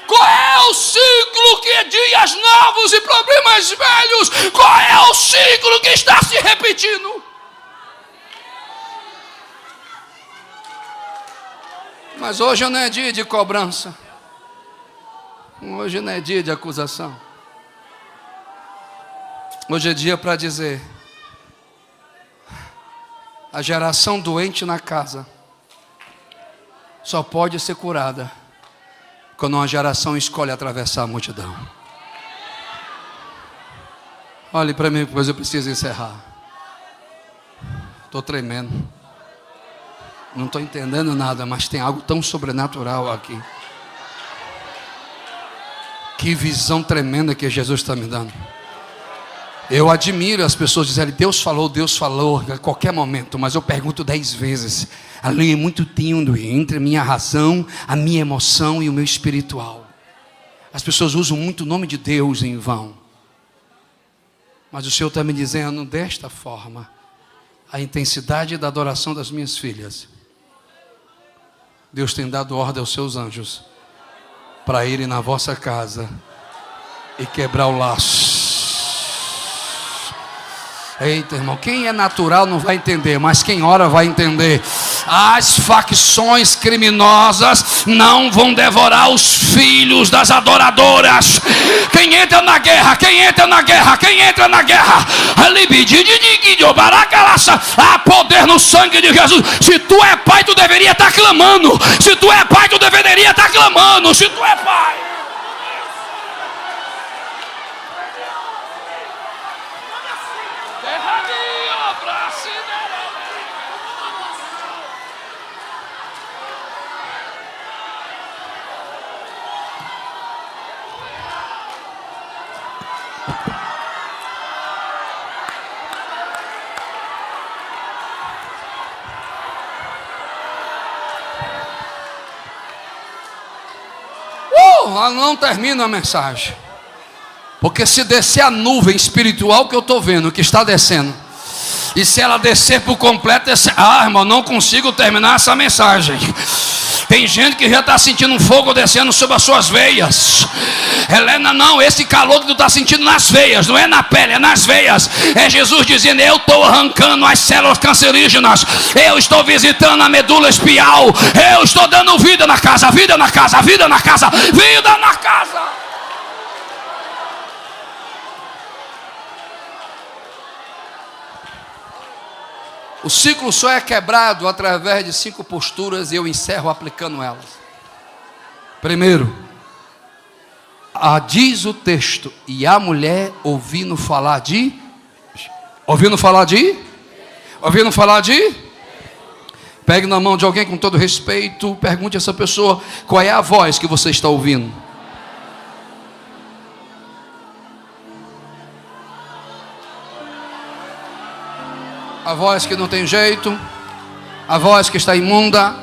[SPEAKER 1] Qual é o ciclo que é dias novos e problemas velhos? Qual é o ciclo que está se repetindo? Mas hoje não é dia de cobrança. Hoje não é dia de acusação. Hoje é dia para dizer:
[SPEAKER 3] A geração doente na casa só pode ser curada quando uma geração escolhe atravessar a multidão. Olhe para mim, pois eu preciso encerrar. Estou tremendo. Não estou entendendo nada, mas tem algo tão sobrenatural aqui. Que visão tremenda que Jesus está me dando. Eu admiro as pessoas dizerem, Deus falou a qualquer momento. Mas eu pergunto 10 vezes. A linha é muito tênue entre a minha razão, a minha emoção e o meu espiritual. As pessoas usam muito o nome de Deus em vão. Mas o Senhor está me dizendo desta forma: a intensidade da adoração das minhas filhas, Deus tem dado ordem aos seus anjos para irem na vossa casa e quebrar o laço. Eita, irmão, quem é natural não vai entender, mas quem ora vai entender. As facções criminosas não vão devorar os filhos das adoradoras. Quem entra na guerra, há poder no sangue de Jesus. Se tu é pai, tu deveria estar clamando. Se tu é pai, tu deveria estar clamando. Se tu é pai. Não termina a mensagem. Porque se descer a nuvem espiritual que eu estou vendo, que está descendo, e se ela descer por completo, irmão, não consigo terminar essa mensagem. Tem gente que já está sentindo um fogo descendo sobre as suas veias. Helena, não, esse calor que tu está sentindo nas veias, não é na pele, é nas veias. É Jesus dizendo, eu estou arrancando as células cancerígenas, eu estou visitando a medula espial, eu estou dando vida na casa, vida na casa, vida na casa, vida na casa. O ciclo só é quebrado através de 5 posturas e eu encerro aplicando elas. Primeiro, diz o texto, e a mulher ouvindo falar de? Pegue na mão de alguém com todo respeito, pergunte a essa pessoa, qual é a voz que você está ouvindo? A voz que não tem jeito, a voz que está imunda,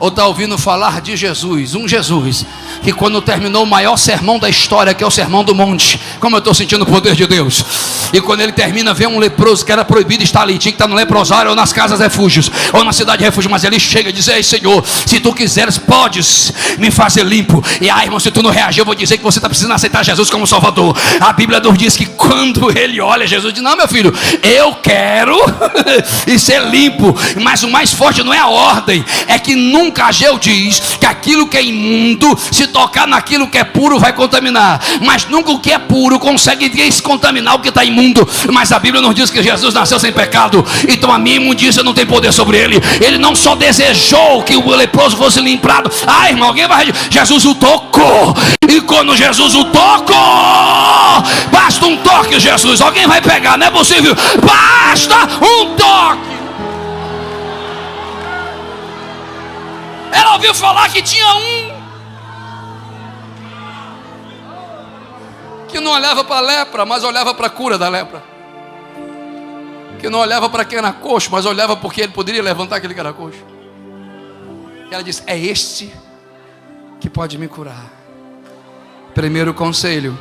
[SPEAKER 3] ou está ouvindo falar de Jesus, um Jesus que quando terminou o maior sermão da história, que é o Sermão do Monte, como eu estou sentindo o poder de Deus, e quando ele termina, vê um leproso que era proibido estar ali, tinha que estar no leprosário ou nas casas refúgios, ou na cidade de refúgio, mas ele chega e diz, ei Senhor, se tu quiseres, podes me fazer limpo. E irmão, se tu não reagir, eu vou dizer que você está precisando aceitar Jesus como Salvador. A Bíblia nos diz que quando ele olha, Jesus diz, não meu filho, eu quero e ser limpo. Mas o mais forte não é a ordem, é que nunca Ageu diz que aquilo que é imundo, se tocar naquilo que é puro, vai contaminar. Mas nunca o que é puro consegue descontaminar o que está imundo. Mas a Bíblia nos diz que Jesus nasceu sem pecado, então a minha imundícia não tem poder sobre ele. Ele não só desejou que o leproso fosse limpado. Irmão, alguém vai... Jesus o tocou. E quando Jesus o tocou, basta um toque, Jesus. Alguém vai pegar, não é possível. Basta um toque. Ela ouviu falar que tinha um que não olhava para a lepra, mas olhava para a cura da lepra. Que não olhava para quem era coxo, mas olhava porque ele poderia levantar aquele que era coxo. E ela disse, é este que pode me curar. Primeiro conselho,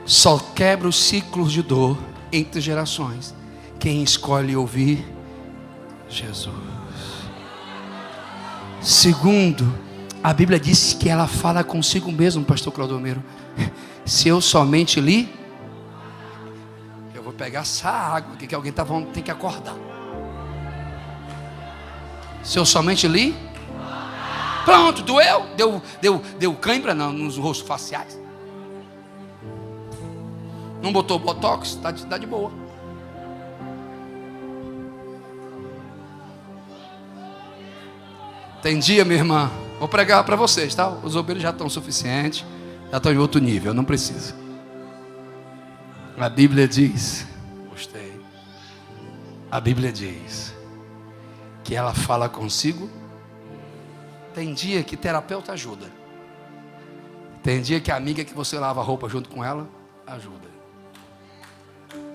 [SPEAKER 3] só quebra os ciclos de dor entre gerações quem escolhe ouvir Jesus. Segundo, a Bíblia diz que ela fala consigo mesmo, pastor Claudomiro. Se eu somente li, eu vou pegar essa água aqui que alguém está falando, tem que acordar. Se eu somente li, pronto, doeu, deu cãibra nos rostos faciais. Não botou botox, está de boa. Tem dia, minha irmã, vou pregar para vocês, tá? Os obreiros já estão suficientes, já estão em outro nível, não precisa. A Bíblia diz, gostei. A Bíblia diz que ela fala consigo. Tem dia que terapeuta ajuda. Tem dia que a amiga que você lava a roupa junto com ela ajuda.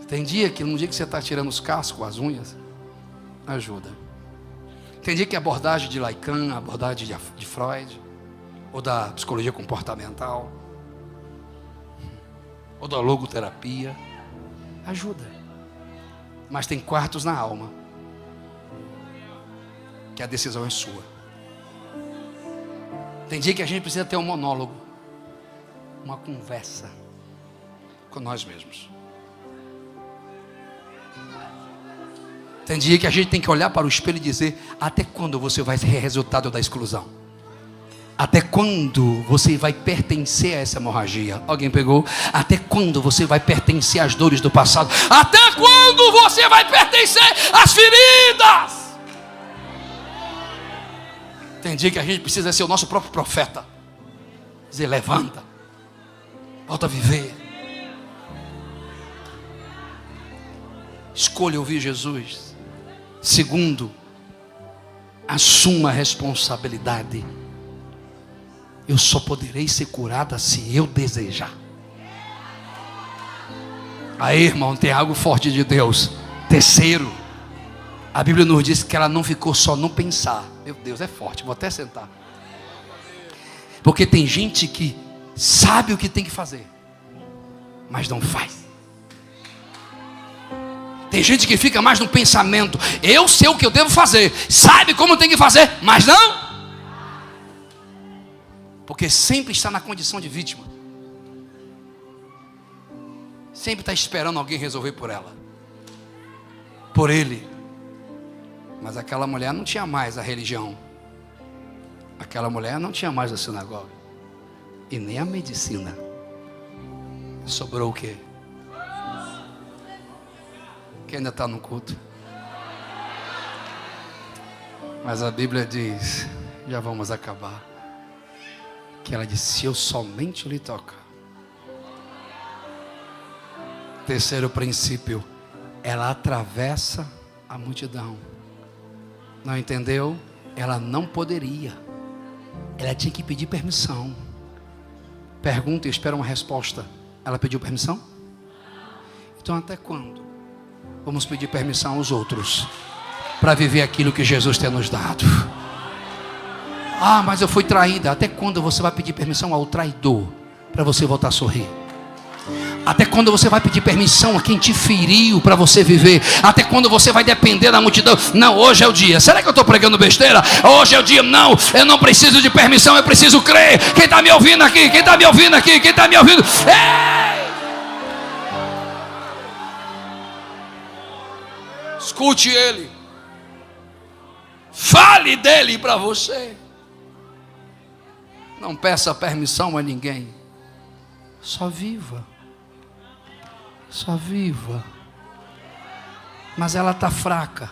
[SPEAKER 3] Tem dia que no dia que você está tirando os cascos, as unhas, ajuda. Tem dia que a abordagem de Lacan, a abordagem de Freud, ou da psicologia comportamental, ou da logoterapia, ajuda. Mas tem quartos na alma, que a decisão é sua. Tem dia que a gente precisa ter um monólogo, uma conversa com nós mesmos. Tem dia que a gente tem que olhar para o espelho e dizer: até quando você vai ser resultado da exclusão? Até quando você vai pertencer a essa hemorragia? Alguém pegou? Até quando você vai pertencer às dores do passado? Até quando você vai pertencer às feridas? Tem dia que a gente precisa ser o nosso próprio profeta. Dizer: levanta, volta a viver. Escolha ouvir Jesus. Segundo, assuma a responsabilidade. Eu só poderei ser curada se eu desejar. Aí, irmão, tem algo forte de Deus. Terceiro, a Bíblia nos diz que ela não ficou só no pensar. Meu Deus, é forte, vou até sentar. Porque tem gente que sabe o que tem que fazer, mas não faz. Tem gente que fica mais no pensamento. Eu sei o que eu devo fazer, sabe como tem que fazer, mas não. Porque sempre está na condição de vítima. Sempre está esperando alguém resolver por ela, por ele. Mas aquela mulher não tinha mais a religião. Aquela mulher não tinha mais a sinagoga. E nem a medicina. Sobrou o quê? Quem ainda está no culto? Mas a Bíblia diz, já vamos acabar, que ela disse: se eu somente lhe tocar. Terceiro princípio, ela atravessa a multidão. Não entendeu? Ela não poderia. Ela tinha que pedir permissão. Pergunta e espera uma resposta. Ela pediu permissão? Então até quando vamos pedir permissão aos outros para viver aquilo que Jesus tem nos dado? Ah, mas eu fui traída. Até quando você vai pedir permissão ao traidor para você voltar a sorrir? Até quando você vai pedir permissão a quem te feriu para você viver? Até quando você vai depender da multidão? Não, hoje é o dia. Será que eu estou pregando besteira? Hoje é o dia. Não, eu não preciso de permissão, eu preciso crer. Quem está me ouvindo aqui? Quem está me ouvindo aqui? Quem está me ouvindo? Ei! Escute ele. Fale dele para você. Não peça permissão a ninguém. Só viva. Só viva. Mas ela está fraca.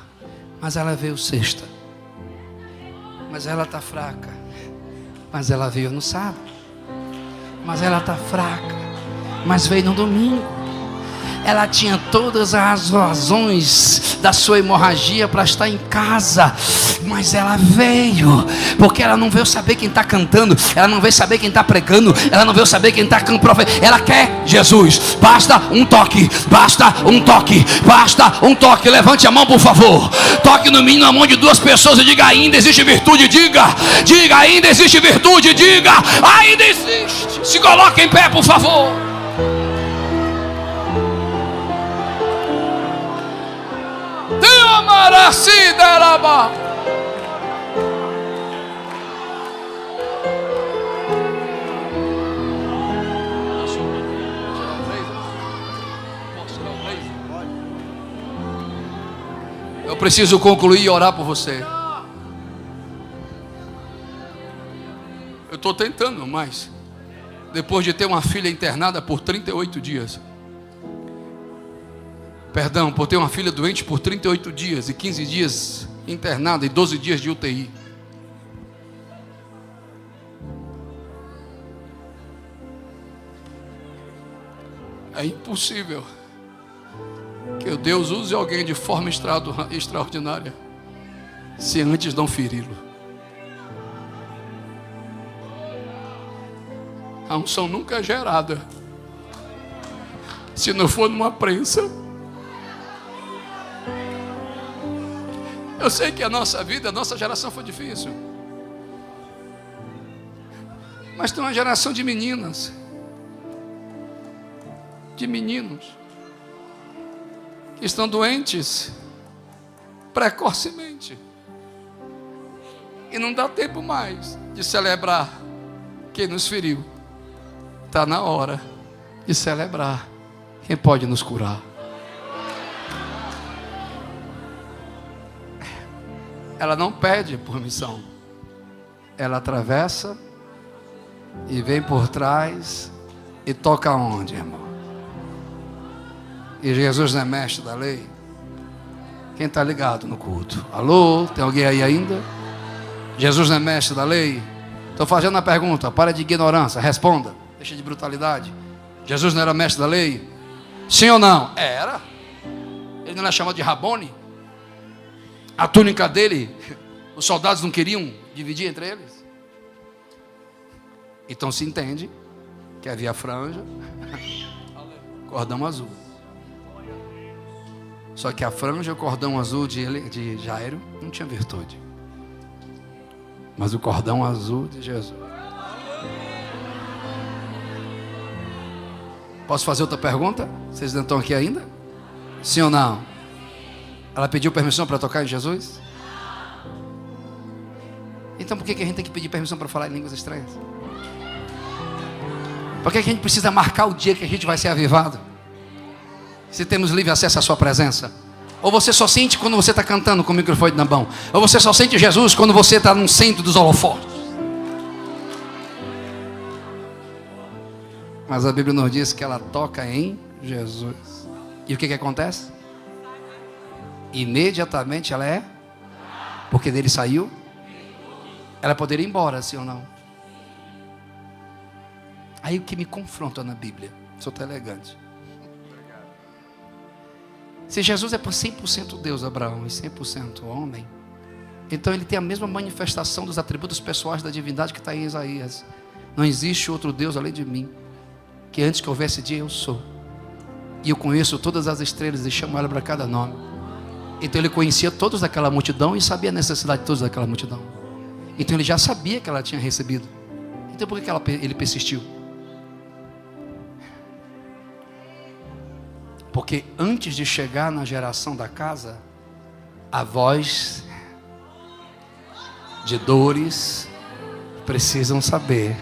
[SPEAKER 3] Mas ela veio sexta. Mas ela está fraca. Mas ela veio no sábado. Mas ela está fraca. Mas veio no domingo. Ela tinha todas as razões da sua hemorragia para estar em casa, mas ela veio, porque ela não veio saber quem está cantando, ela não veio saber quem está pregando, ela não veio saber quem está profetizando. Ela quer Jesus. Basta um toque, basta um toque, basta um toque. Levante a mão, por favor. Toque no mínimo a mão de duas pessoas e diga: ainda existe virtude. Diga, ainda existe virtude. Diga, ainda existe. Se coloque em pé, por favor. Eu preciso concluir e orar por você. Eu estou tentando, mas depois de ter uma filha internada por 38 dias, perdão, por ter uma filha doente por 38 dias e 15 dias internada e 12 dias de UTI, É impossível que Deus use alguém de forma extraordinária se antes não feri-lo. A unção nunca é gerada se não for numa prensa. Eu sei que a nossa vida, a nossa geração foi difícil, mas tem uma geração de meninas, de meninos que estão doentes precocemente e não dá tempo mais de celebrar quem nos feriu. Está na hora de celebrar quem pode nos curar. Ela não pede permissão, ela atravessa e vem por trás e toca onde, irmão? E Jesus não é mestre da lei? Quem está ligado no culto? Alô, tem alguém aí ainda? Jesus não é mestre da lei? Estou fazendo a pergunta, para de ignorância, responda, deixa de brutalidade. Jesus não era mestre da lei? Sim ou não? Era. Ele não era chamado de Rabone? A túnica dele, os soldados não queriam dividir entre eles? Então se entende que havia franja, cordão azul. Só que a franja e o cordão azul de Jairo não tinha virtude, mas o cordão azul de Jesus. Posso fazer outra pergunta? Vocês não estão aqui ainda? Sim ou não? Ela pediu permissão para tocar em Jesus? Então por que a gente tem que pedir permissão para falar em línguas estranhas? Por que a gente precisa marcar o dia que a gente vai ser avivado? Se temos livre acesso à sua presença. Ou você só sente quando você está cantando com o microfone na mão. Ou você só sente Jesus quando você está no centro dos holofotes. Mas a Bíblia nos diz que ela toca em Jesus. E o que acontece? Imediatamente ela é, porque dele saiu. Ela poderia ir embora, sim ou não? Aí o que me confronta na Bíblia, sou tão elegante. Se Jesus é por 100% Deus, Abraão, e 100% homem, então ele tem a mesma manifestação dos atributos pessoais da divindade que está em Isaías. Não existe outro Deus além de mim, que antes que houvesse dia eu sou, e eu conheço todas as estrelas e chamo ela para cada nome. Então ele conhecia todos daquela multidão e sabia a necessidade de todos daquela multidão. Então ele já sabia que ela tinha recebido. Então por que ele persistiu? Porque antes de chegar na geração da casa, a voz de dores precisam saber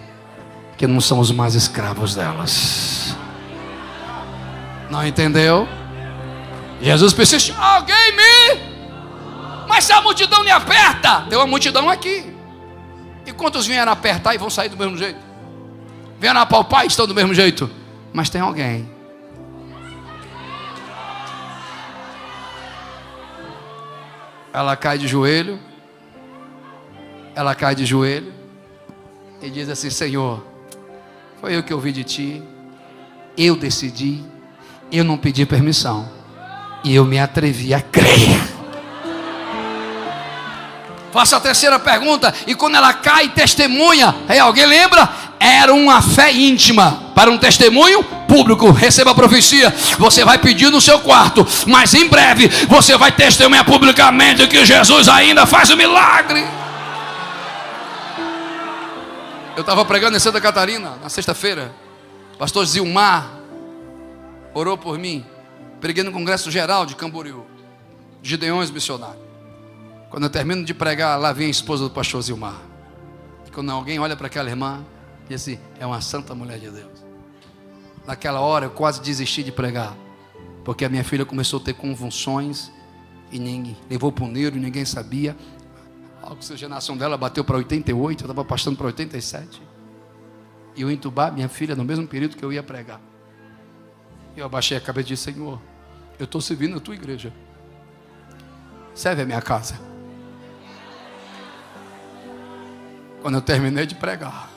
[SPEAKER 3] que não somos mais escravos delas. Não entendeu? Jesus persistiu. Alguém mas se a multidão me aperta, tem uma multidão aqui. E quantos vieram apertar e vão sair do mesmo jeito? Vieram apalpar e estão do mesmo jeito. Mas tem alguém. Ela cai de joelho. Ela cai de joelho. E diz assim: Senhor, foi eu que ouvi de ti. Eu decidi. Eu não pedi permissão. E eu me atrevi a crer. Faço a terceira pergunta. E quando ela cai, testemunha. Aí alguém lembra? Era uma fé íntima para um testemunho público. Receba a profecia. Você vai pedir no seu quarto, mas em breve você vai testemunhar publicamente que Jesus ainda faz o milagre. Eu estava pregando em Santa Catarina na sexta-feira. Pastor Zilmar orou por mim. Preguei no Congresso Geral de Camboriú, Gideões missionários. Quando eu termino de pregar, lá vem a esposa do pastor Zilmar. E quando alguém olha para aquela irmã, diz assim: é uma santa mulher de Deus. Naquela hora eu quase desisti de pregar, porque a minha filha começou a ter convulsões e ninguém levou para o neuro e ninguém sabia. A oxigenação dela bateu para 88, eu estava passando para 87. E eu entubar minha filha no mesmo período que eu ia pregar. Eu abaixei a cabeça e disse: Senhor, eu estou servindo a tua igreja, serve a minha casa. Quando eu terminei de pregar,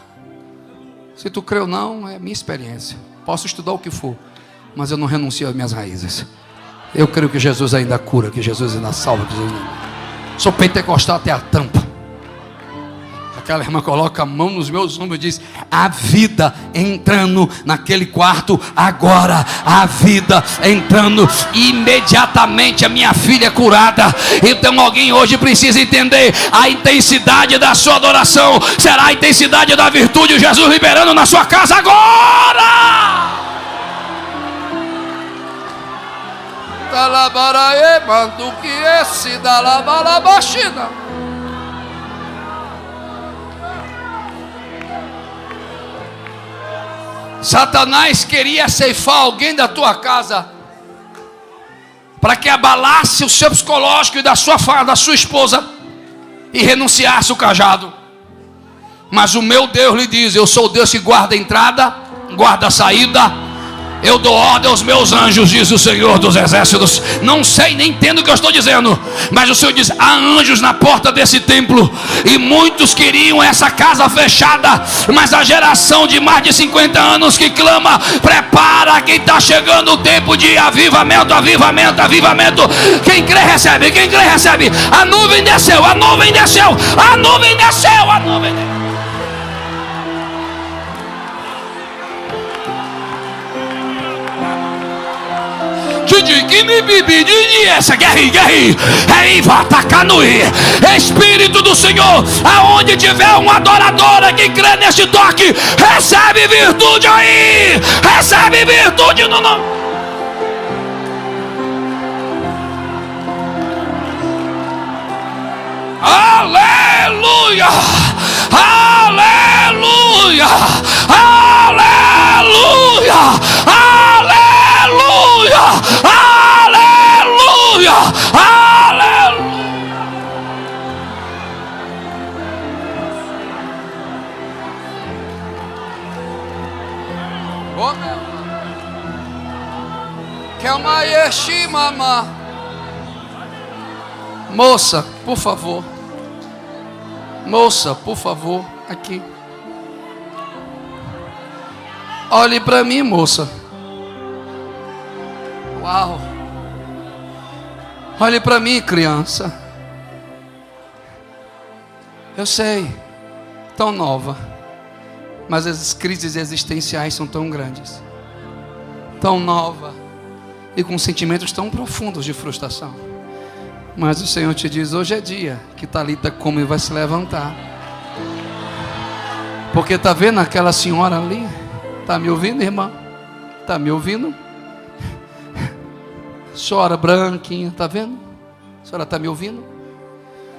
[SPEAKER 3] se tu crê ou não, é minha experiência, posso estudar o que for, mas eu não renuncio às minhas raízes. Eu creio que Jesus ainda cura, que Jesus ainda salva, que Jesus ainda... Sou pentecostal até a tampa. Aquela irmã coloca a mão nos meus ombros e diz: a vida entrando naquele quarto agora, a vida entrando imediatamente. A minha filha é curada. Então alguém hoje precisa entender: a intensidade da sua adoração será a intensidade da virtude, Jesus liberando na sua casa agora. Dalabaraê, mando que esse dalabalabachina. Satanás queria ceifar alguém da tua casa para que abalasse o seu psicológico e da sua esposa e renunciasse o cajado. Mas o meu Deus lhe diz: eu sou o Deus que guarda a entrada, guarda a saída. Eu dou ordem aos meus anjos, diz o Senhor dos Exércitos. Não sei, nem entendo o que eu estou dizendo, mas o Senhor diz: há anjos na porta desse templo. E muitos queriam essa casa fechada, mas a geração de mais de 50 anos que clama: prepara, quem está chegando o tempo de avivamento, avivamento, avivamento. Quem crê recebe, quem crê recebe. A nuvem desceu, a nuvem desceu, a nuvem desceu, a nuvem desceu. Que me bibi de essa guerri, Espírito do Senhor, aonde tiver uma adoradora que crê neste toque, recebe virtude aí, recebe virtude no nome. Aleluia, aleluia, aleluia, aleluia, aleluia, aleluia. Oh, meu. Que uma yeshimama. Moça, por favor. Moça, por favor, aqui. Olhe para mim, moça. Uau. Olhe para mim, criança. Eu sei, tão nova, mas as crises existenciais são tão grandes. Tão nova e com sentimentos tão profundos de frustração. Mas o Senhor te diz: hoje é dia que Talita come e vai se levantar. Porque está vendo aquela senhora ali? Está me ouvindo, irmã? Está me ouvindo? Senhora branquinha, está vendo? A senhora está me ouvindo?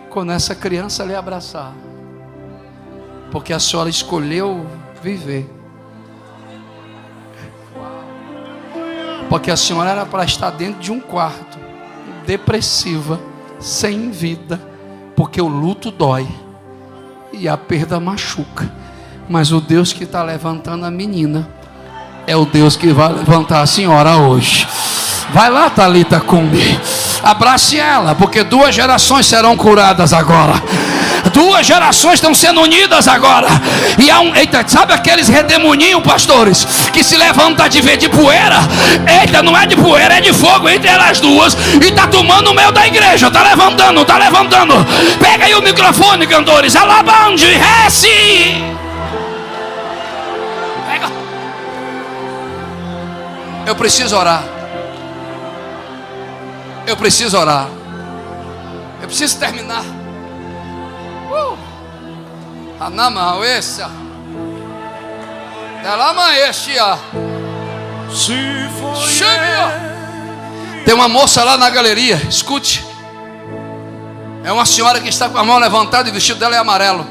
[SPEAKER 3] Quando essa criança lhe abraçar, porque a senhora escolheu viver. Porque a senhora era para estar dentro de um quarto, depressiva, sem vida, porque o luto dói e a perda machuca. Mas o Deus que está levantando a menina é o Deus que vai levantar a senhora hoje. Vai lá, Talita Cumbi, abrace ela, porque 2 gerações serão curadas agora. 2 gerações estão sendo unidas agora. E há eita, sabe aqueles redemoninhos, pastores, que se levanta de poeira? Eita, não é de poeira, é de fogo entre elas duas. E está tomando o meio da igreja. Está levantando, está levantando. Pega aí o microfone, cantores. Alabande, rece. Pega. Eu preciso orar. Eu preciso orar. Eu preciso terminar. Anamauessa. Delamaestia.
[SPEAKER 2] Se foi.
[SPEAKER 3] Tem uma moça lá na galeria, escute. É uma senhora que está com a mão levantada e o vestido dela é amarelo.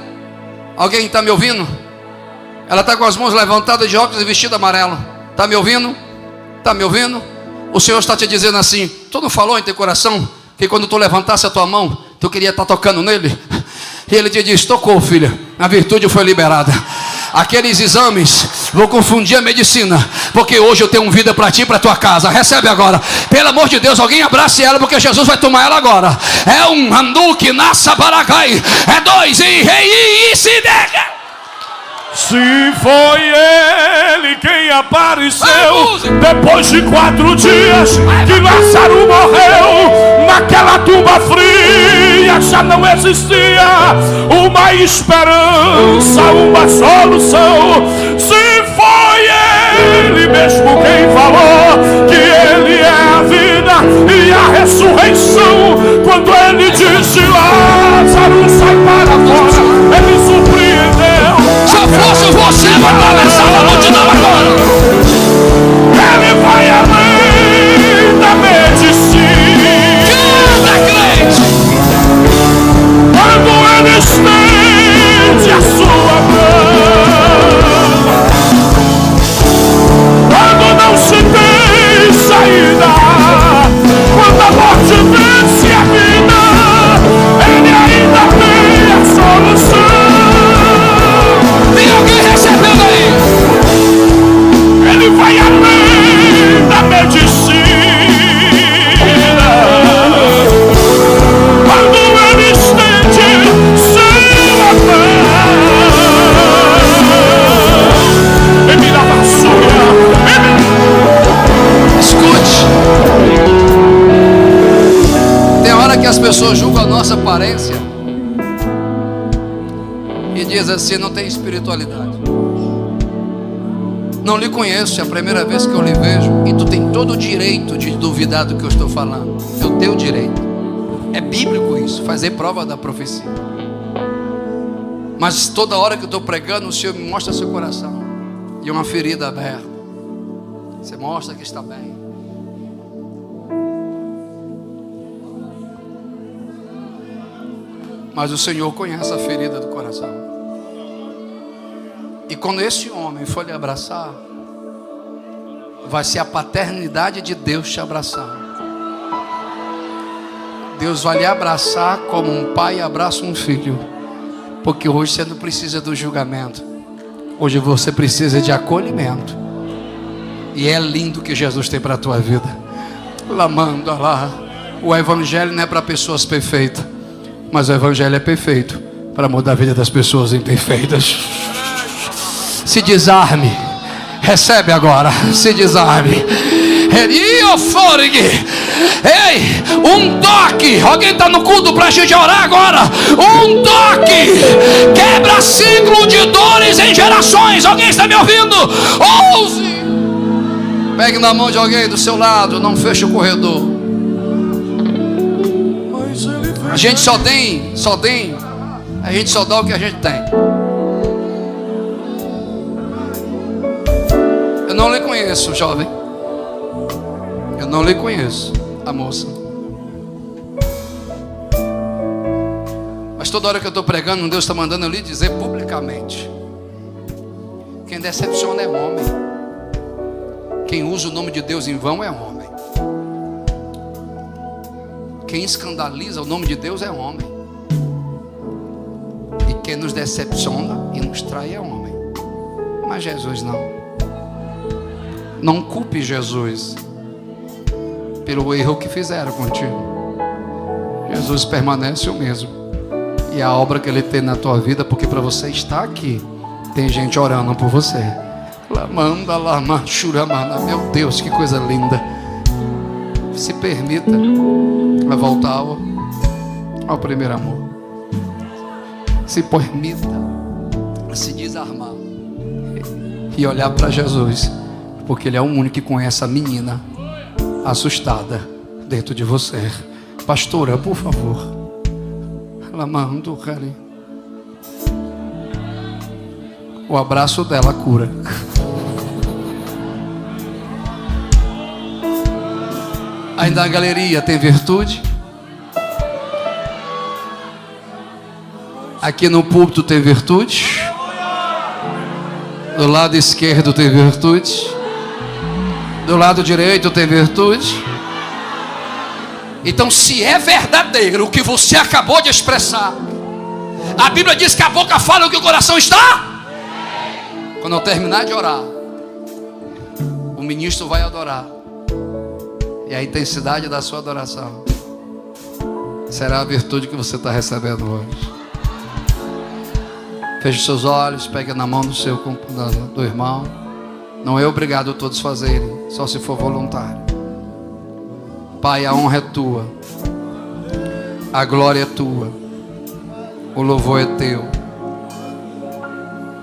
[SPEAKER 3] Alguém está me ouvindo? Ela está com as mãos levantadas de óculos e vestido amarelo. Está me ouvindo? Está me ouvindo? O Senhor está te dizendo assim: tu não falou em teu coração que quando tu levantasse a tua mão, tu queria estar tocando nele? E ele te diz: tocou, filha, a virtude foi liberada. Aqueles exames vou confundir a medicina, porque hoje eu tenho vida para ti e para tua casa. Recebe agora, pelo amor de Deus, alguém abrace ela, porque Jesus vai tomar ela agora. É um anduque nassa baragai, é 2 e rei e se nega.
[SPEAKER 2] Se foi ele quem apareceu depois de 4 dias que Lázaro morreu, naquela tumba fria já não existia uma esperança, uma solução. Se foi ele mesmo quem falou que ele é a vida e a ressurreição, quando ele disse Lázaro sai para fora, ele surpreendeu.
[SPEAKER 3] Se eu fosse você, vai atravessar a multidão agora.
[SPEAKER 2] Ele vai além da medicina.
[SPEAKER 3] Canta, crente.
[SPEAKER 2] Quando ele estende a sua mão, quando não se tem saída, quando a morte vence a vida, ele ainda tem a solução.
[SPEAKER 3] Tem alguém recebendo aí?
[SPEAKER 2] Ele vai além da medicina. Quando ele estende sua mão, ele lava a sua.
[SPEAKER 3] Escute. Tem hora que as pessoas julgam a nossa aparência e dizem assim: não tem espiritualidade. Não lhe conheço, é a primeira vez que eu lhe vejo. E tu tem todo o direito de duvidar do que eu estou falando. É o teu direito. É bíblico isso, fazer prova da profecia. Mas toda hora que eu estou pregando, o Senhor me mostra seu coração e uma ferida aberta. Você mostra que está bem. Mas o Senhor conhece a ferida do coração. E quando esse homem for lhe abraçar, vai ser a paternidade de Deus te abraçar. Deus vai lhe abraçar como um pai abraça um filho. Porque hoje você não precisa do julgamento. Hoje você precisa de acolhimento. E é lindo que Jesus tem para a tua vida. Lamando lá. O evangelho não é para pessoas perfeitas, mas o evangelho é perfeito para mudar a vida das pessoas imperfeitas. Se desarme. Recebe agora. Se desarme. Ei, um toque. Alguém está no culto para a gente orar agora. Um toque quebra ciclo de dores em gerações. Alguém está me ouvindo? Ouse. Pegue na mão de alguém do seu lado. Não feche o corredor. A gente só dá o que a gente tem. Eu não lhe conheço, jovem. Eu não lhe conheço, a moça. Mas toda hora que eu estou pregando, Deus está mandando eu lhe dizer publicamente: quem decepciona é homem. Quem usa o nome de Deus em vão é homem. Quem escandaliza o nome de Deus é homem. E quem nos decepciona e nos trai é homem. Mas Jesus não. Não culpe Jesus pelo erro que fizeram contigo. Jesus permanece o mesmo. E a obra que Ele tem na tua vida, porque para você estar aqui, tem gente orando por você. Lamanda, lama, churamana. Meu Deus, que coisa linda. Se permita a voltar ao primeiro amor. Se permita a se desarmar e olhar para Jesus, porque Ele é o único que conhece a menina assustada dentro de você. Pastora, por favor. Lamando, Karen. O abraço dela cura. Aí na galeria tem virtude. Aqui no púlpito tem virtude. Do lado esquerdo tem virtude. Do lado direito tem virtude. Então, se é verdadeiro o que você acabou de expressar, a Bíblia diz que a boca fala o que o coração está. Quando eu terminar de orar, o ministro vai adorar. E a intensidade da sua adoração será a virtude que você está recebendo hoje. Feche seus olhos, pegue na mão do irmão. Não é obrigado todos fazerem, só se for voluntário. Pai, a honra é tua, a glória é tua, o louvor é teu.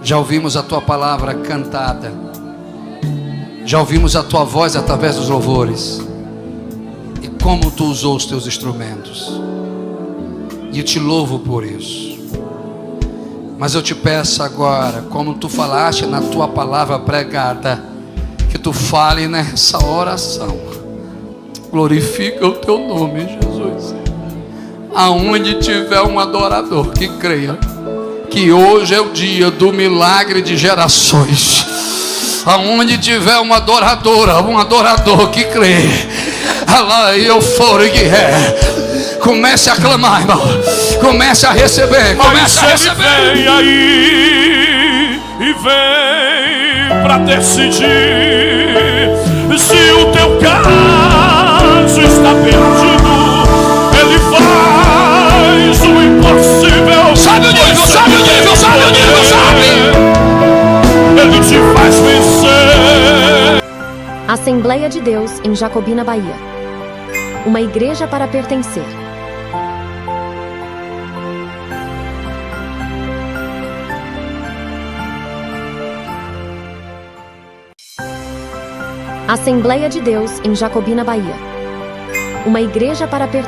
[SPEAKER 3] Já ouvimos a tua palavra cantada, já ouvimos a tua voz através dos louvores, e como tu usou os teus instrumentos, e eu te louvo por isso. Mas eu te peço agora, como tu falaste na tua palavra pregada, que tu fale nessa oração. Glorifica o teu nome, Jesus. Aonde tiver um adorador que creia que hoje é o dia do milagre de gerações, aonde tiver uma adoradora, um adorador que crê, Allah eu for que é, comece a clamar, irmão. Comece a receber, comece a receber.
[SPEAKER 2] Vem aí e vem para decidir se o teu caso está perdido. Ele faz o impossível.
[SPEAKER 3] Sabe o nível, sabe o nível, sabe o nível, sabe?
[SPEAKER 2] Ele te faz vencer.
[SPEAKER 4] Assembleia de Deus em Jacobina, Bahia. Uma igreja para pertencer. Assembleia de Deus em Jacobina, Bahia. Uma igreja para pertencer.